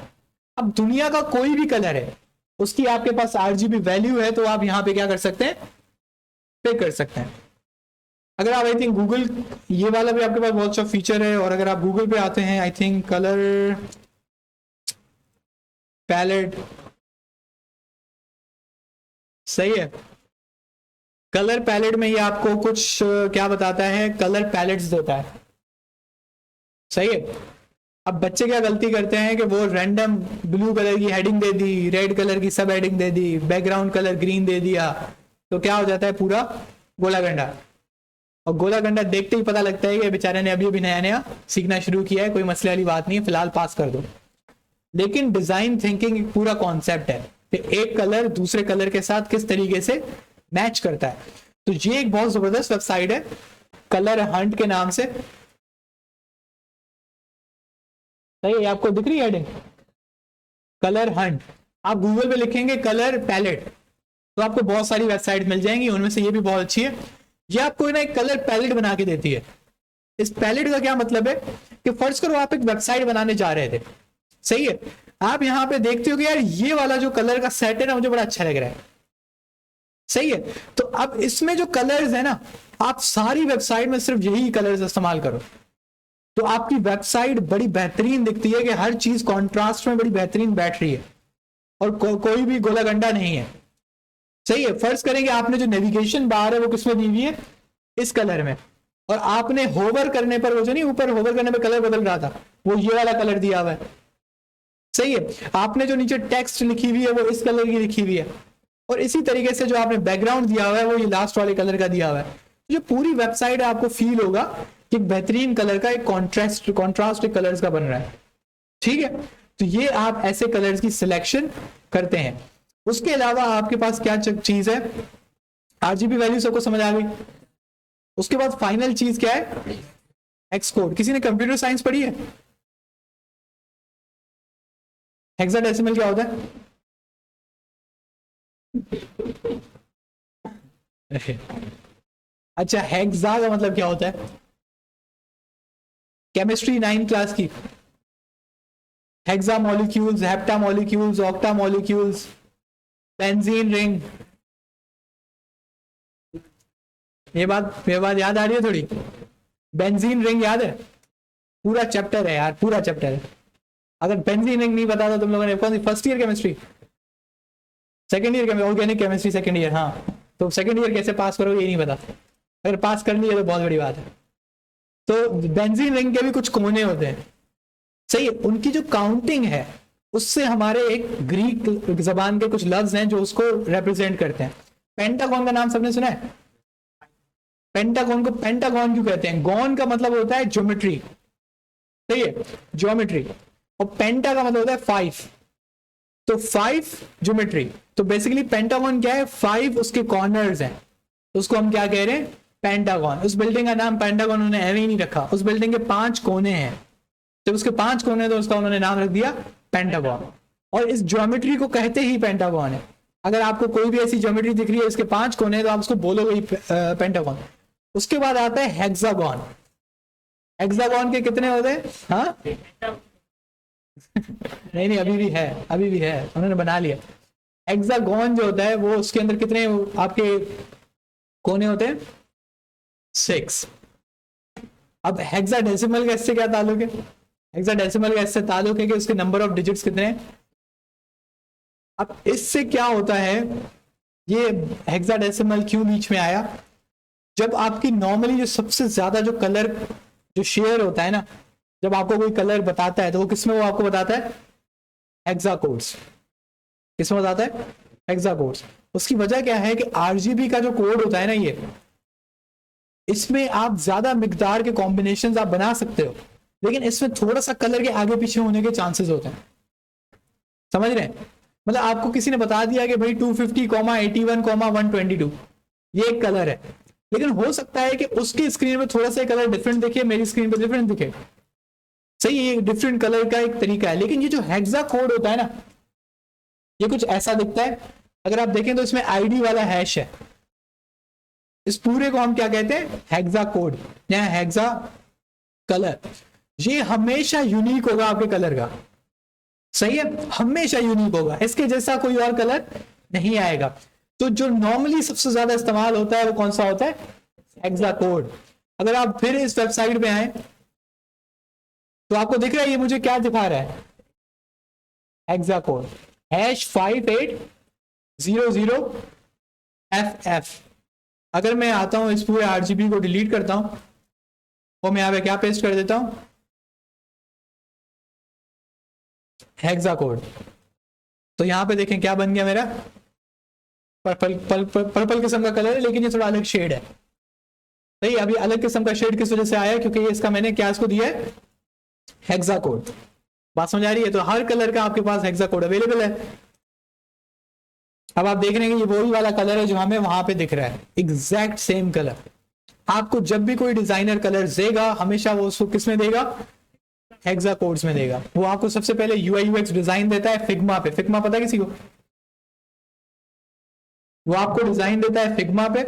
अब दुनिया का कोई भी कलर है, उसकी आपके पास RGB वैल्यू है तो आप यहां पे क्या कर सकते हैं? पे कर सकते हैं। अगर आप आई थिंक गूगल, ये वाला भी आपके पास बहुत अच्छा फीचर है, और अगर आप गूगल पे आते हैं आई थिंक कलर पैलेट, सही है, कलर पैलेट में ये आपको कुछ क्या बताता है? कलर पैलेट्स देता है। सही है, अब बच्चे क्या गलती करते हैं कि वो रैंडम ब्लू कलर की हेडिंग दे दी, रेड कलर की सब हेडिंग दे दी, बैकग्राउंड कलर ग्रीन दे दिया, तो क्या हो जाता है? पूरा गोला गंडा। और गोला गंडा देखते ही पता लगता है कि बेचारे ने अभी अभी नया नया सीखना शुरू किया है, कोई मसले वाली बात नहीं है, फिलहाल पास कर दो। लेकिन डिजाइन थिंकिंग एक पूरा कॉन्सेप्ट है कि एक कलर दूसरे कलर के साथ किस तरीके से मैच करता है। तो ये एक बहुत जबरदस्त वेबसाइट है कलर हंट के नाम से। सही है, आपको दिख रही है हेडिंग? Colour Hunt. आप गूगल पे लिखेंगे कलर पैलेट तो आपको बहुत सारी वेबसाइट मिल जाएंगी, उनमें से ये भी बहुत अच्छी है। ये आपको ना एक कलर पैलेट बना के देती है। इस पैलेट का क्या मतलब है कि फर्ज करो आप एक वेबसाइट बनाने जा रहे थे, सही है, आप यहां पे देखते हो कि यार ये वाला जो कलर का सेट है ना मुझे बड़ा अच्छा लग रहा है, सही है, तो अब इसमें जो कलर्स है ना, आप सारी वेबसाइट में सिर्फ यही कलर्स इस्तेमाल करो तो आपकी वेबसाइट बड़ी बेहतरीन दिखती है कि हर चीज कॉन्ट्रास्ट में बड़ी बेहतरीन बैठ रही है और कोई भी गोला गंडा नहीं है, सही है। फर्ज करेंगे आपने जो नेविगेशन बार है वो किसमें दी हुई है, इस कलर में, और आपने होवर करने पर, वो जो नहीं ऊपर होवर करने पर कलर बदल रहा था, वो ये वाला कलर दिया हुआ है, सही है। आपने जो नीचे टेक्स्ट लिखी हुई है वो इस कलर की लिखी हुई है, और इसी तरीके से जो आपने बैकग्राउंड दिया हुआ है वो ये लास्ट वाले कलर का दिया हुआ है। जो पूरी वेबसाइट है आपको फील होगा कि एक बेहतरीन कलर का, एक कॉन्ट्रास्ट कलर्स का बन रहा है, ठीक है। तो ये आप ऐसे कलर्स की सिलेक्शन करते हैं। उसके अलावा आपके पास क्या चीज है, आरजीबी वैल्यू सबको समझ आ गई। उसके बाद फाइनल चीज क्या है, हेक्स कोड। किसी ने कंप्यूटर साइंस पढ़ी है? हेक्साडेसिमल क्या होता है? अच्छा, हेक्सा का मतलब क्या होता है? केमिस्ट्री 9 क्लास की, hexa molecules, hepta molecules, octa molecules, benzene ring, ये बात याद आ रही है थोड़ी? बेंजीन रिंग याद है? पूरा चैप्टर है यार, पूरा चैप्टर है। अगर बेंजीन रिंग नहीं पता था तुम लोगों ने, कौन सी first year chemistry, second year organic chemistry second year, हाँ, तो सेकंड ईयर कैसे पास करोगे ये नहीं पता, अगर पास कर लिया तो बहुत बड़ी बात है। तो बेंजीन रिंग के भी कुछ कोने होते हैं, सही है, उनकी जो काउंटिंग है उससे हमारे एक ग्रीक जबान के कुछ लफ्ज हैं जो उसको रिप्रेजेंट करते हैं। पेंटागन का नाम सबने सुना है? पेंटागन को पेंटागन क्यों कहते हैं? गॉन का मतलब होता है ज्योमेट्री, सही है, ज्योमेट्री, और पेंटा का मतलब होता है 5, तो 5 ज्योमेट्री। तो बेसिकली पेंटागन क्या है, 5 उसके कॉर्नर्स हैं, तो उसको हम क्या कह रहे हैं, पेंटागन। उस बिल्डिंग का नाम पेंटागन उन्होंने ऐसे ही नहीं रखा, उस बिल्डिंग के 5 कोने हैं, तो उसके 5 कोने, तो उसका उन्होंने नाम रख दिया पेंटागन, और इस ज्योमेट्री को कहते ही पेंटागन है। अगर आपको कोई भी ऐसी ज्योमेट्री दिख रही है इसके 5 कोने, तो आप उसको बोलोगे पेंटागन। उसके बाद आता है हेक्सागन। हेक्सागन के कितने होते हैं? हाँ नहीं, अभी भी है, अभी भी है, उन्होंने बना लिया। हेक्सागन जो होता है वो, उसके अंदर कितने आपके कोने होते हैं? 6। अब हेक्साडेसिमल का इससे क्या ताल्लुक है? हेक्साडेसिमल का इससे ताल्लुक है कि उसके नंबर ऑफ डिजिट्स कितने हैं। अब इससे क्या होता है, ये हेक्साडेसिमल क्यों बीच में आया? जब आपकी नॉर्मली जो सबसे ज्यादा जो कलर जो शेयर होता है ना, जब आपको कोई कलर बताता है तो वो किसमें, वो आपको बताता है हेक्सा कोड्स। किसमें बताता है? Hexa codes. उसकी वजह क्या है कि आरजीबी का जो कोड होता है ना, ये इसमें आप ज्यादा मिकदार के कॉम्बिनेशंस आप बना सकते हो, लेकिन इसमें थोड़ा सा कलर के आगे पीछे होने के चांसेस होते हैं, समझ रहे हैं? मतलब आपको किसी ने बता दिया कि भाई 250,81,122 ये एक कलर है, लेकिन हो सकता है कि उसकी स्क्रीन में थोड़ा सा कलर डिफरेंट दिखे, मेरी स्क्रीन पर डिफरेंट दिखे, सही, ये डिफरेंट कलर का एक तरीका है। लेकिन ये जो हेक्सा कोड होता है ना, ये कुछ ऐसा दिखता है। अगर आप देखें तो इसमें आईडी वाला हैश है, इस पूरे को हम क्या कहते हैं? हेक्सा कोड या हेक्सा कलर। ये हमेशा यूनिक होगा आपके कलर का, सही है, हमेशा यूनिक होगा, इसके जैसा कोई और कलर नहीं आएगा। तो जो नॉर्मली सबसे ज्यादा इस्तेमाल होता है वो कौन सा होता है? Hexa code. अगर आप फिर इस वेबसाइट पे आए तो आपको दिख रहा है ये मुझे क्या दिखा रहा है? Hexa code #5800FF। अगर मैं आता हूं इस पूरे आरजीबी को डिलीट करता हूं और मैं यहां पे क्या पेस्ट कर देता हूं? Hexa code. तो यहां पे देखें क्या बन गया मेरा? पर्पल किस्म का कलर है, लेकिन ये थोड़ा अलग शेड है, सही। अभी अलग किस्म का शेड किस वजह से आया? क्योंकि ये इसका मैंने क्या इसको दिया है? Hexa code. बात समझ आ रही है? तो हर कलर का आपके पास हेक्सा कोड अवेलेबल है। अब आप देख रहे हैं कि ये वही वाला कलर है जो हमें वहां पे दिख रहा है, एग्जैक्ट सेम कलर। आपको जब भी कोई डिजाइनर कलर देगा, हमेशा वो उसको किस में देगा? हेक्सा कोड्स में देगा। वो आपको सबसे पहले यूआई यूएक्स डिजाइन देता है फिग्मा पे। फिग्मा पता है किसी को? वो आपको डिजाइन देता है फिग्मा पे,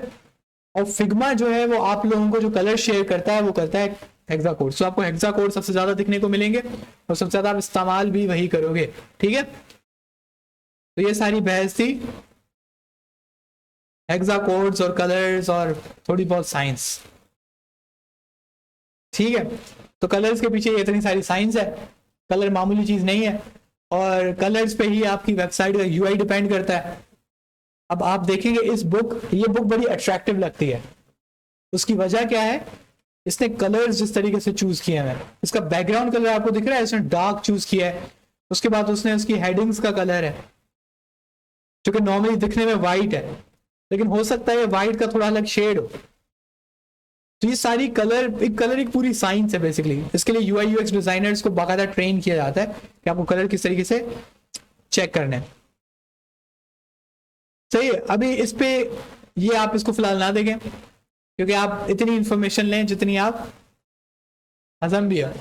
और फिग्मा जो है वो आप लोगों को जो कलर शेयर करता है वो करता है हेक्सा कोड। सो आपको हेक्सा कोड सबसे ज्यादा दिखने को मिलेंगे और सबसे ज्यादा आप इस्तेमाल भी वही करोगे, ठीक है। तो ये सारी बहस थी हेक्सा कोड्स और कलर्स और थोड़ी बहुत साइंस, ठीक है। तो कलर्स के पीछे इतनी सारी साइंस है, कलर मामूली चीज नहीं है, और कलर्स पे ही आपकी वेबसाइट का यूआई डिपेंड करता है। अब आप देखेंगे इस बुक, ये बुक बड़ी अट्रैक्टिव लगती है। उसकी वजह क्या है, इसने कलर्स जिस तरीके से चूज किए हैं, इसका बैकग्राउंड कलर आपको दिख रहा है, इसने डार्क चूज किया है। उसके बाद उसने उसकी हेडिंग्स का कलर है जो कि नॉर्मली दिखने में वाइट है, लेकिन हो सकता है वाइट का थोड़ा अलग शेड हो। तो ये सारी कलर एक पूरी साइंस है बेसिकली। इसके लिए यूआई यूएक्स डिजाइनर्स को बाकायदा ट्रेन किया जाता है कि आपको कलर किस तरीके से चेक करने हैं। सही है। अभी इस पे ये आप इसको फिलहाल ना देखें क्योंकि आप इतनी इंफॉर्मेशन लें जितनी आप हजम भी है।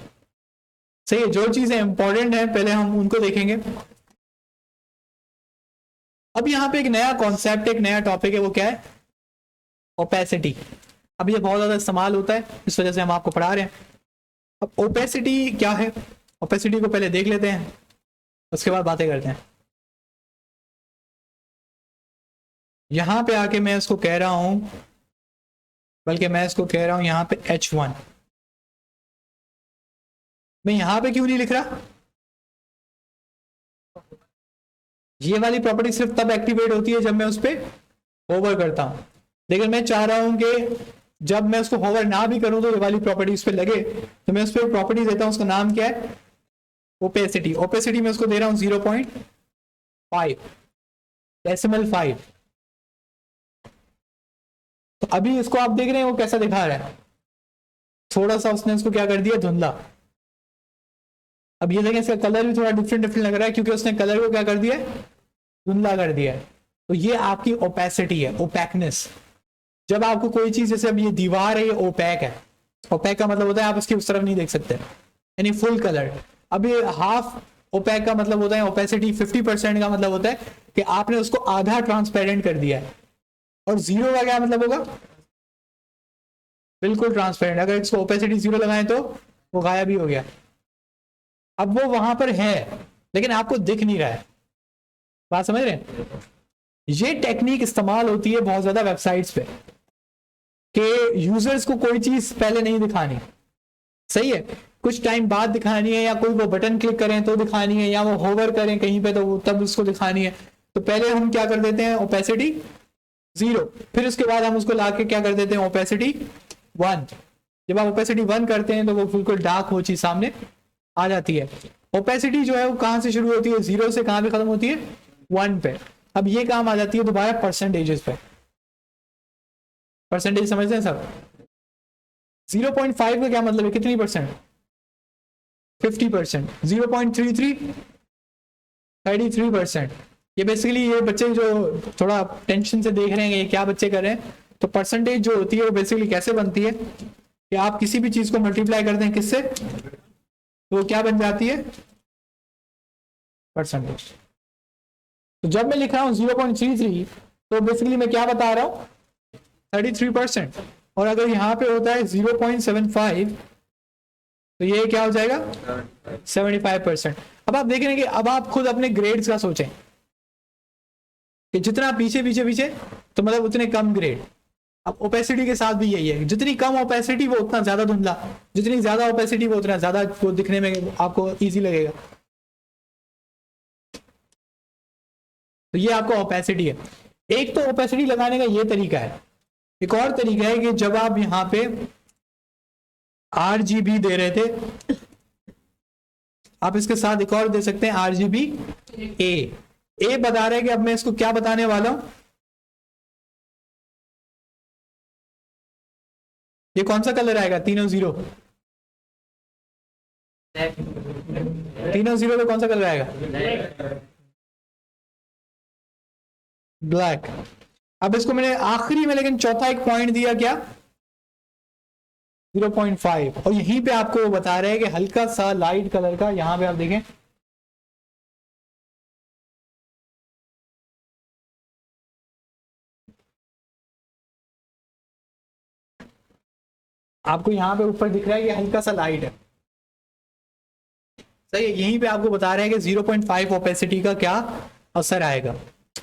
सही है, जो चीजें इंपॉर्टेंट है पहले हम उनको देखेंगे। अब यहाँ पे एक नया कॉन्सेप्ट, एक नया टॉपिक है, वो क्या है, ओपेसिटी। अब ये बहुत ज्यादा इस्तेमाल होता है, इस वजह से हम आपको पढ़ा रहे हैं। अब ओपेसिटी क्या है, ओपेसिटी को पहले देख लेते हैं, उसके बाद बातें करते हैं। यहां पे आके मैं इसको कह रहा हूं, बल्कि मैं इसको कह रहा हूं यहां पे H1। मैं यहां पे क्यों नहीं लिख रहा, ये वाली प्रॉपर्टी सिर्फ तब एक्टिवेट होती है जब मैं उस पर होवर करता हूं। लेकिन मैं चाह रहा हूं कि जब मैं उसको होवर ना भी करूं तो ये वाली प्रॉपर्टी उस पर लगे, तो मैं उस पर प्रॉपर्टी देता हूं, उसका नाम क्या है, ओपेसिटी। ओपेसिटी में उसको दे रहा हूं 0.5 डेसिमल 5। तो अभी इसको आप देख रहे हैं वो कैसा दिखा रहा है, थोड़ा सा उसने इसको क्या कर दिया, धुंधला। अब ये देखें इसका कलर भी थोड़ा डिफरेंट डिफरेंट लग रहा है क्योंकि उसने कलर को क्या कर दिया है, धुंधला कर दिया है। तो ये आपकी ओपेसिटी है, ओपैकनेस। जब आपको कोई चीज, जैसे अब ये दीवार है, ये ओपैक है। ओपैक का मतलब होता है आप उसकी उस तरफ नहीं देख सकते, यानी फुल कलर। अब ये हाफ ओपैक का मतलब होता है ओपेसिटी 50% का मतलब होता है कि आपने उसको आधा ट्रांसपेरेंट कर दिया है। और जीरो का क्या मतलब होगा, बिल्कुल ट्रांसपेरेंट। अगर इसको ओपेसिटी 0 लगाएं तो वो गायब ही हो गया। अब वो वहां पर है लेकिन आपको दिख नहीं रहा है, बात समझ रहे हैं। ये टेक्निक इस्तेमाल होती है बहुत ज्यादा वेबसाइट्स पे कि यूजर्स को कोई चीज पहले नहीं दिखानी, सही है, कुछ टाइम बाद दिखानी है, या कोई वो बटन क्लिक करें तो दिखानी है, या वो होवर करें कहीं पे तो तब उसको दिखानी है। तो पहले हम क्या कर देते हैं, ओपेसिटी 0, फिर उसके बाद हम उसको लाके क्या कर देते हैं, ओपेसिटी 1। जब आप ओपेसिटी 1 करते हैं तो वो बिल्कुल डार्क वो चीज सामने आ जाती है। ओपेसिटी जो है वो कहां से शुरू होती है, 0 से कहां पे खत्म होती है, 1 पे। अब ये काम आ जाती है दोबारा परसेंटेजेस पे। परसेंटेज समझते हैं सब, 0.5 का क्या मतलब है, कितनी परसेंट, 50%। 0.33 33%। ये बेसिकली ये बच्चे जो थोड़ा टेंशन से देख रहे हैं ये क्या बच्चे कर रहे हैं, तो परसेंटेज जो होती है वो बेसिकली कैसे बनती है कि आप किसी भी चीज को मल्टीप्लाई करते हैं किससे, तो वो क्या बन जाती है, परसेंटेज। तो जब मैं लिख रहा हूं 0.33 तो बेसिकली मैं क्या बता रहा हूं, 33%। और अगर यहां पे होता है 0.75 तो ये क्या हो जाएगा, 75%। अब आप देख रहे हैं कि अब आप खुद अपने ग्रेड्स का सोचें कि जितना पीछे पीछे पीछे तो मतलब उतने कम ग्रेड। अब ओपेसिटी के साथ भी यही है, जितनी कम ओपेसिटी वो उतना ज्यादा धुंधला, जितनी ज्यादा ओपेसिटी वो उतना ज्यादा वो दिखने में आपको इजी लगेगा। तो ये आपको ओपेसिटी है। एक तो ओपेसिटी लगाने का ये तरीका है, एक और तरीका है कि जब आप यहां पे RGB दे रहे थे, आप इसके साथ एक और दे सकते हैं RGB ए बता रहे हैं कि अब मैं इसको क्या बताने वाला हूं, ये कौन सा कलर आएगा, तीनों जीरो पे कौन सा कलर आएगा, ब्लैक। अब इसको मैंने आखिरी में लेकिन चौथा एक पॉइंट दिया क्या, 0.5। और यहीं पे आपको वो बता रहे हैं कि हल्का सा लाइट कलर का, यहां पे आप देखें आपको यहाँ पे ऊपर दिख रहा है कि हल्का सा लाइट है, सही है। यहीं पे आपको बता रहे हैं कि 0.5 ओपेसिटी का क्या असर आएगा,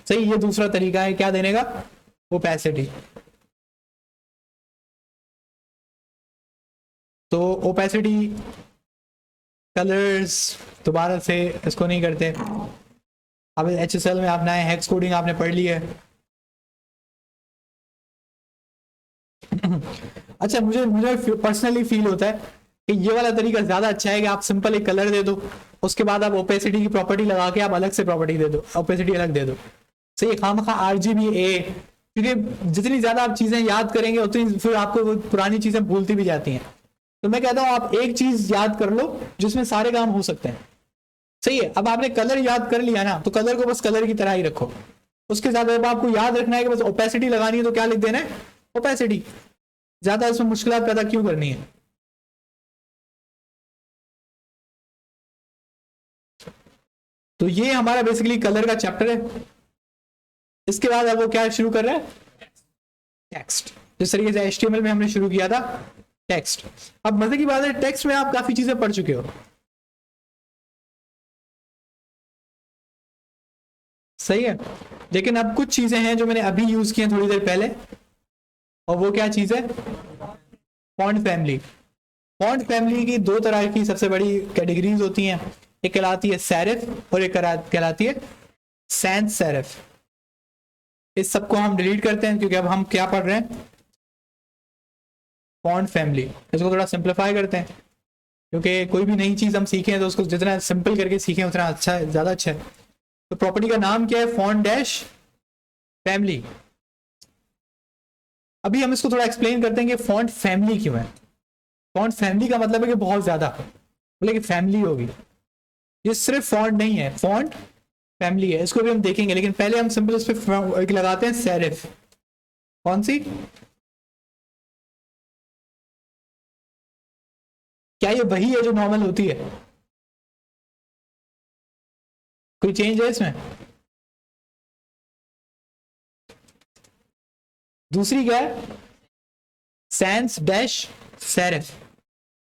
सही। ये दूसरा तरीका है क्या देने का, ओपेसिटी। तो ओपेसिटी कलर्स दोबारा से इसको नहीं करते। अब HSL में अपना है हेक्स कोडिंग आपने पढ़ ली है। अच्छा, मुझे मुझे पर्सनली फील होता है कि ये वाला तरीका ज्यादा अच्छा है कि आप सिंपल एक कलर दे दो, उसके बाद आप ओपेसिटी की प्रॉपर्टी लगा के आप अलग से प्रॉपर्टी दे दो, ओपेसिटी अलग दे दो, सही। खामखा RGBA, क्योंकि जितनी ज्यादा आप चीजें याद करेंगे उतनी फिर आपको वो पुरानी चीजें भूलती भी जाती हैं। तो मैं कहता हूं आप एक चीज याद कर लो जिसमें सारे काम हो सकते हैं, सही है। अब आपने कलर याद कर लिया ना, तो कलर को बस कलर की तरह ही रखो। उसके साथ अब आपको याद रखना है कि बस ओपेसिटी लगानी है, तो क्या लिख देना है, ओपेसिटी। ज्यादा इसमें मुश्किल पैदा क्यों करनी है। तो ये हमारा बेसिकली कलर का चैप्टर है। इसके बाद अब वो क्या शुरू कर रहा है, टेक्स्ट। जिस तरीके से HTML में हमने शुरू किया था, टेक्स्ट। अब मजे की बात है, टेक्स्ट में आप काफी चीजें पढ़ चुके हो, सही है। लेकिन अब कुछ चीजें हैं जो मैंने अभी यूज की हैं थोड़ी देर पहले, और वो क्या चीज है, फॉन्ट फैमिली। फॉन्ट फैमिली की दो तरह की सबसे बड़ी कैटेगरीज होती हैं, एक कहलाती है सेरिफ और एक कहलाती है सैंस सेरिफ। इस सबको हम डिलीट करते हैं क्योंकि अब हम क्या पढ़ रहे हैं, फॉन्ट फैमिली। इसको थोड़ा सिंप्लीफाई करते हैं, क्योंकि कोई भी नई चीज हम सीखें तो उसको जितना सिंपल करके सीखें उतना अच्छा है, ज्यादा अच्छा है। तो प्रॉपर्टी का नाम क्या है, फॉन्ट डैश फैमिली। अभी हम इसको थोड़ा एक्सप्लेन करते हैं कि फॉन्ट फैमिली क्यों है। फॉन्ट फैमिली का मतलब है कि बहुत ज्यादा, बोले कि फैमिली होगी। ये सिर्फ फॉन्ट नहीं है, फॉन्ट फैमिली है, इसको भी हम देखेंगे। लेकिन पहले हम सिंपल इस पे लगाते हैं सेरिफ। कौन सी, क्या ये वही है जो नॉर्मल होती है, कोई चेंज है इसमें। दूसरी क्या है, सैंस डैश सेरिफ।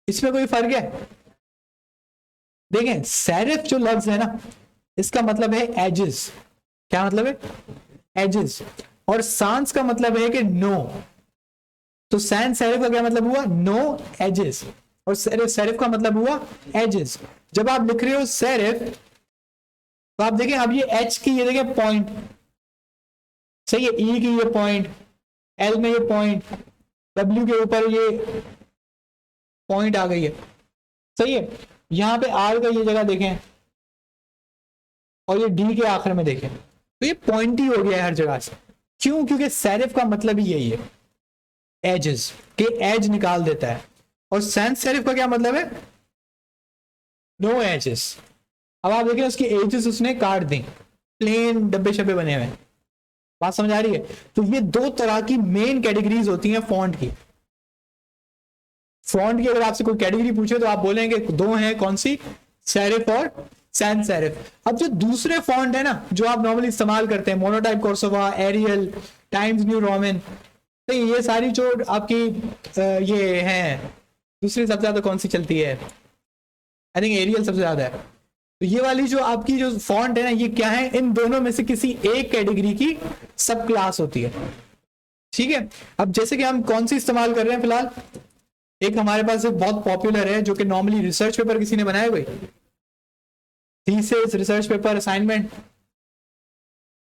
इसमें कोई फर्क है, देखें सेरिफ जो लफ्ज है ना, इसका मतलब है एजेस। क्या मतलब है, एजेस। और सांस का मतलब है कि नो। तो सैंस सेरिफ का क्या मतलब हुआ, नो एजेस। और सेरिफ का मतलब हुआ एजेस। जब आप लिख रहे हो सेरिफ, तो आप देखें अब ये एच की ये देखें पॉइंट, सही है, ई की ये पॉइंट, एल में ये पॉइंट, डब्ल्यू के ऊपर ये पॉइंट आ गई है, सही है। यहां पे आर का ये जगह देखें, और ये डी के आखिर में देखें, तो ये पॉइंट ही हो गया है हर जगह से। क्यों, क्योंकि सेरिफ का मतलब ही यही है, एजेस के एज निकाल देता है। और सैंस सेरिफ का क्या मतलब है, नो एजेस। अब आप देखें उसकी एजेस उसने काट दी, प्लेन डब्बे शब्बे बने हुए। बात समझ आ रही है। तो ये दो तरह की मेन कैटेगरीज होती हैं फॉन्ट की। फॉन्ट की अगर आपसे कोई कैटेगरी पूछे तो आप बोलेंगे दो हैं, कौन सी, सेरिफ और सैंस सेरिफ। अब जो दूसरे फॉन्ट है ना जो आप नॉर्मली इस्तेमाल करते हैं, Monotype, Corsiva, Arial, Times New Roman, तो ये सारी जो आपकी ये हैं, दूसरी सबसे ज्यादा कौन सी चलती है, आई थिंक एरियल सबसे ज्यादा है। तो ये वाली जो आपकी जो फॉन्ट है ना, ये क्या है, इन दोनों में से किसी एक कैटेगरी की सब क्लास होती है, ठीक है। अब जैसे कि हम कौन सी इस्तेमाल कर रहे हैं फिलहाल, एक हमारे पास एक बहुत पॉपुलर है जो कि नॉर्मली रिसर्च पेपर किसी ने बनाया हुआ, थीसिस, रिसर्च पेपर, असाइनमेंट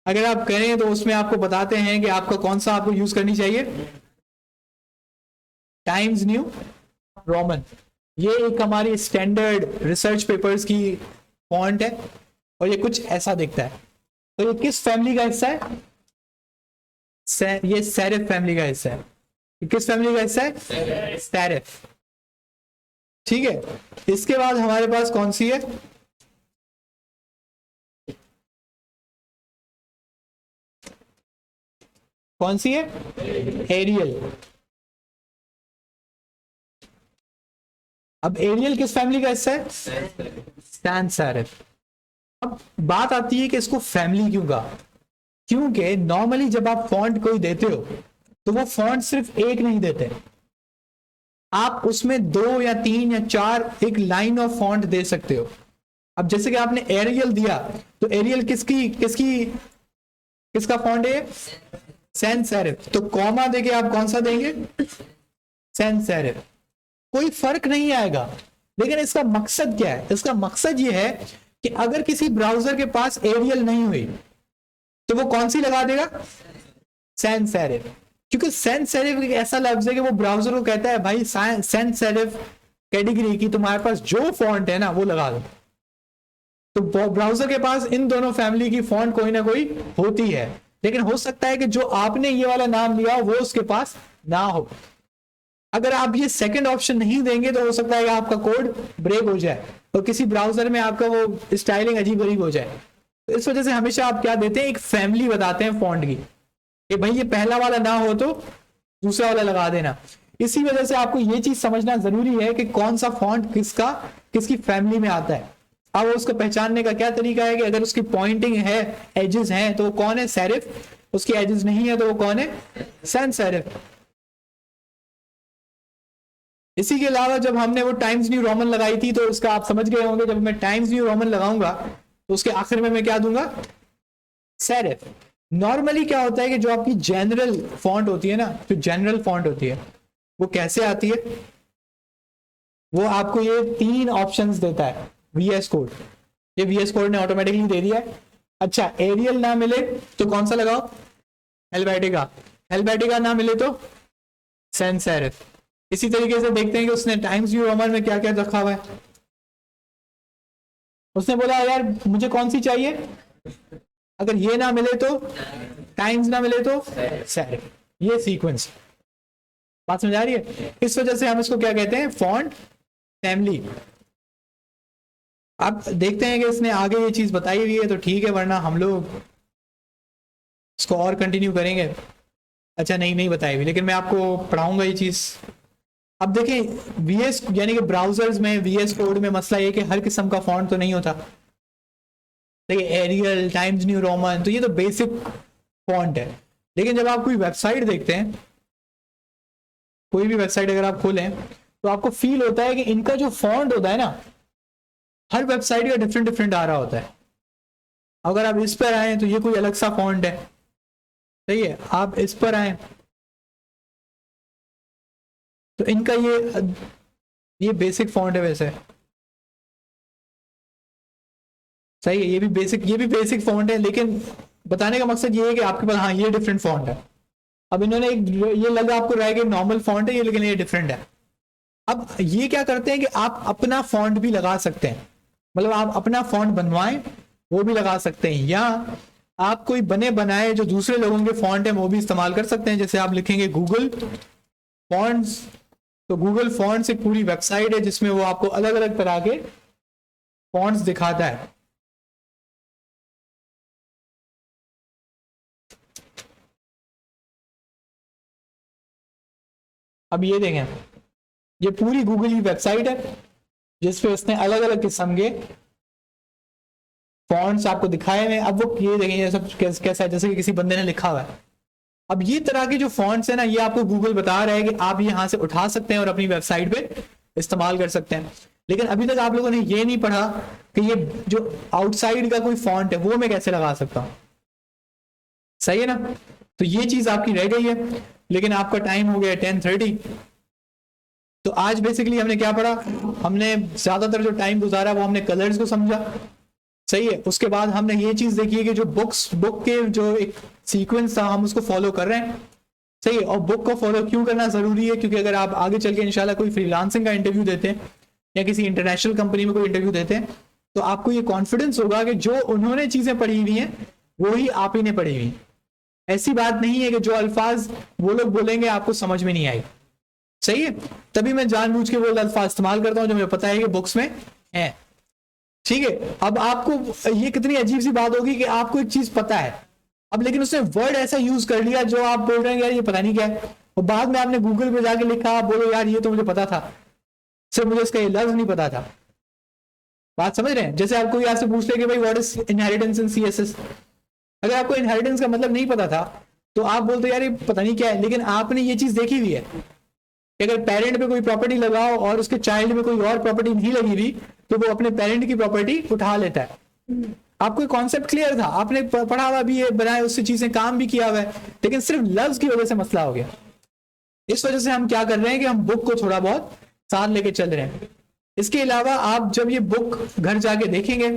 अगर आप करें तो उसमें आपको बताते हैं कि आपका कौन सा आपको यूज करनी चाहिए, टाइम्स न्यू रोमन। ये एक हमारी स्टैंडर्ड रिसर्च पेपर्स की फॉन्ट है, और ये कुछ ऐसा दिखता है। तो ये किस फैमिली का हिस्सा है, ये सेरिफ फैमिली का हिस्सा है। ये किस फैमिली का हिस्सा है, सेरिफ, ठीक है। इसके बाद हमारे पास कौन सी है, कौन सी है, एरियल। अब एरियल किस फैमिली का हिस्सा है, सैंस सेरिफ। अब बात आती है कि इसको फैमिली क्यों कहा, क्योंकि नॉर्मली जब आप फॉन्ट कोई देते हो तो वो फॉन्ट सिर्फ एक नहीं देते, आप उसमें 2 या 3 या 4 एक लाइन ऑफ फॉन्ट दे सकते हो। अब जैसे कि आपने एरियल दिया, तो एरियल किसका फॉन्ट है? Sans serif. तो कॉमा देके आप कौन सा देंगे? Sans serif. कोई फर्क नहीं आएगा, लेकिन इसका मकसद क्या है? इसका मकसद ये है कि अगर किसी ब्राउजर के पास एरियल नहीं हुई तो वो कौन सी लगा देगा? Sans serif. क्योंकि सैंस सेरिफ एक ऐसा लफ्ज है कि वो ब्राउजर को कहता है भाई सैंस सेरिफ कैटेगरी की तुम्हारे पास जो फॉन्ट है ना वो लगा दो। तो ब्राउजर के पास इन दोनों फैमिली की फॉन्ट कोई ना कोई होती है, लेकिन हो सकता है कि जो आपने ये वाला नाम लिया वो उसके पास ना हो। अगर आप ये सेकंड ऑप्शन नहीं देंगे तो हो सकता है कि आपका कोड ब्रेक हो जाए और किसी ब्राउजर में आपका वो स्टाइलिंग अजीब अजीब हो जाए। तो इस वजह से हमेशा आप क्या देते हैं? एक फैमिली बताते हैं फॉन्ट की कि भाई ये पहला वाला ना हो तो दूसरा वाला लगा देना। इसी वजह से आपको ये चीज समझना जरूरी है कि कौन सा फॉन्ट किसकी फैमिली में आता है। अब उसको पहचानने का क्या तरीका है कि अगर उसकी पॉइंटिंग है, एजेस हैं, तो वो कौन है? सेरिफ। उसकी एजेस नहीं है तो वो कौन है? Sans serif. इसी के अलावा जब हमने वो टाइम्स न्यू रोमन लगाई थी तो उसका आप समझ गए होंगे, जब मैं टाइम्स न्यू रोमन लगाऊंगा तो उसके आखिर में मैं क्या दूंगा? सेरिफ। नॉर्मली क्या होता है कि जो आपकी जनरल फॉन्ट होती है ना, जो जनरल फॉन्ट होती है वो कैसे आती है? वो आपको ये 3 ऑप्शंस देता है VS कोड। ये VS कोड ने ऑटोमेटिकली दे दिया है। अच्छा, एरियल ना मिले तो कौन सा लगाओ? हेल्वेटिका। हेल्वेटिका ना मिले तो सैंस सेरिफ। इसी तरीके से देखते हैं कि उसने टाइम्स न्यू रोमन में क्या क्या रखा हुआ है। उसने बोला यार मुझे कौन सी चाहिए? अगर ये ना मिले तो टाइम्स, ना मिले तो सेरिफ। ये सीक्वेंस। बात समझ आ रही है? इस वजह से हम इसको क्या कहते हैं? Font family. अब देखते हैं कि इसने आगे ये चीज बताई हुई है तो ठीक है, वरना हम लोग इसको और कंटिन्यू करेंगे। अच्छा नहीं बताई हुई, लेकिन मैं आपको पढ़ाऊंगा ये चीज। अब देखें VS यानी कि ब्राउजर्स में VS कोड में मसला ये कि हर किस्म का फॉन्ट तो नहीं होता। देखिए एरियल, टाइम्स न्यू रोमन, तो ये तो बेसिक फॉन्ट है। लेकिन जब आप कोई वेबसाइट देखते हैं, कोई भी वेबसाइट अगर आप खोलें तो आपको फील होता है कि इनका जो फॉन्ट होता है ना, हर वेबसाइट का डिफरेंट डिफरेंट आ रहा होता है। अगर आप इस पर आए तो ये कोई अलग सा फॉन्ट है, सही है। आप इस पर आए तो इनका ये बेसिक फॉन्ट है वैसे, सही है। ये भी बेसिक फॉन्ट है, लेकिन बताने का मकसद ये है कि आपके पास हाँ ये डिफरेंट फॉन्ट है। अब इन्होंने ये लगा आपको रहा है कि नॉर्मल फॉन्ट है ये, लेकिन ये डिफरेंट है। अब ये क्या करते हैं कि आप अपना फॉन्ट भी लगा सकते हैं, मतलब आप अपना फॉन्ट बनवाएं वो भी लगा सकते हैं, या आप कोई बने बनाए जो दूसरे लोगों के फॉन्ट है वो भी इस्तेमाल कर सकते हैं। जैसे आप लिखेंगे गूगल फॉन्ट्स, तो गूगल फॉन्ट्स एक पूरी वेबसाइट है जिसमें वो आपको अलग अलग तरह के फॉन्ट्स दिखाता है। अब ये देखें, ये पूरी गूगल की वेबसाइट है जिसपे उसने अलग अलग किस्म के फॉन्ट्स आपको दिखाए हुए। अब वो ये देखें ये सब कैसा है, जैसे कि किसी बंदे ने लिखा हुआ है। अब ये तरह के जो फॉन्ट्स है ना, ये आपको गूगल बता रहा है कि आप यहाँ से उठा सकते हैं और अपनी वेबसाइट पे इस्तेमाल कर सकते हैं। लेकिन अभी तक आप लोगों ने ये नहीं पढ़ा कि ये जो आउटसाइड का कोई फॉन्ट है वो मैं कैसे लगा सकता हूँ, सही है ना। तो ये चीज आपकी रह गई है, लेकिन आपका टाइम हो गया 10:30। तो आज बेसिकली हमने क्या पढ़ा? हमने ज्यादातर जो टाइम गुजारा वो हमने कलर्स को समझा, सही है। उसके बाद हमने ये चीज देखी है कि जो बुक के जो एक सीक्वेंस था हम उसको फॉलो कर रहे हैं, सही है। और बुक को फॉलो क्यों करना जरूरी है? क्योंकि अगर आप आगे चल के इंशाल्लाह कोई फ्रीलांसिंग का इंटरव्यू देते हैं या किसी इंटरनेशनल कंपनी में कोई इंटरव्यू देते हैं तो आपको ये कॉन्फिडेंस होगा कि जो उन्होंने चीजें पढ़ी हुई हैं वो ही आप ही ने पढ़ी हुई। ऐसी बात नहीं है कि जो अल्फाज वो लोग बोलेंगे आपको समझ में नहीं आए, सही है। तभी मैं जानबूझ के वो अल्फाज इस्तेमाल करता हूँ जो मुझे पता है कि बुक्स में है, ठीक है। अब आपको ये कितनी अजीब सी बात होगी कि आपको एक चीज पता है, अब लेकिन उसने वर्ड ऐसा यूज कर लिया जो आप बोल रहे हैं यार ये पता नहीं क्या है, और बाद में आपने गूगल पे जाके लिखा, आप बोलो यार ये तो मुझे पता था, सिर्फ मुझे इसका ये लफ्ज नहीं पता था। बात समझ रहे हैं? जैसे आपको यहाँ से पूछ ले कि भाई what is inheritance in CSS, अगर आपको इनहेरिटेंस का मतलब नहीं पता था तो आप बोलते यार ये पता नहीं क्या है, लेकिन आपने ये चीज देखी हुई है, कि अगर पेरेंट पे कोई प्रॉपर्टी लगाओ और उसके चाइल्ड में कोई और प्रॉपर्टी नहीं लगी हुई तो वो अपने पेरेंट की प्रॉपर्टी उठा लेता है। आपको कॉन्सेप्ट क्लियर था, आपने पढ़ा हुआ भी है, बनाए उससे चीजें काम भी किया हुआ है, लेकिन सिर्फ लफ्ज की वजह से मसला हो गया। इस वजह से हम क्या कर रहे हैं कि हम बुक को थोड़ा बहुत साथ लेके चल रहे हैं। इसके अलावा आप जब ये बुक घर जाके देखेंगे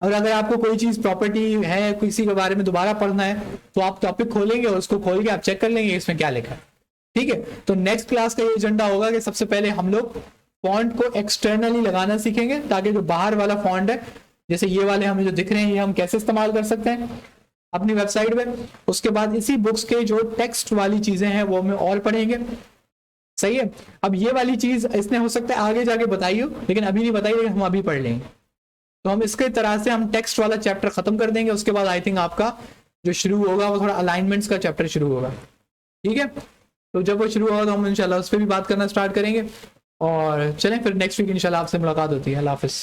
और अगर आपको कोई चीज प्रॉपर्टी है, किसी के बारे में दोबारा पढ़ना है, तो आप टॉपिक खोलेंगे और उसको खोल के आप चेक कर लेंगे इसमें क्या लिखा है। ठीक है, तो नेक्स्ट क्लास का ये एजेंडा होगा कि सबसे पहले हम लोग फॉन्ट को एक्सटर्नली लगाना सीखेंगे, ताकि जो बाहर वाला फॉन्ट है, जैसे ये वाले हमें जो दिख रहे हैं, ये हम कैसे इस्तेमाल कर सकते हैं अपनी वेबसाइट पे। उसके बाद इसी बुक्स के जो टेक्स्ट वाली चीजें हैं वो हमें और पढ़ेंगे। सही है, अब ये वाली चीज इसने हो सकता है आगे जाके बताई हो, लेकिन अभी नहीं बताई, लेकिन हम अभी पढ़ लेंगे। तो हम इसके तरह से हम टेक्स्ट वाला चैप्टर खत्म कर देंगे। उसके बाद आई थिंक आपका जो शुरू होगा वो थोड़ा अलाइनमेंट्स का चैप्टर शुरू होगा। ठीक है, तो जब वो शुरू होगा तो हम इंशाल्लाह उस पर भी बात करना स्टार्ट करेंगे। और चलें फिर नेक्स्ट वीक इंशाल्लाह आपसे मुलाकात होती है। अल्लाह हाफिज़।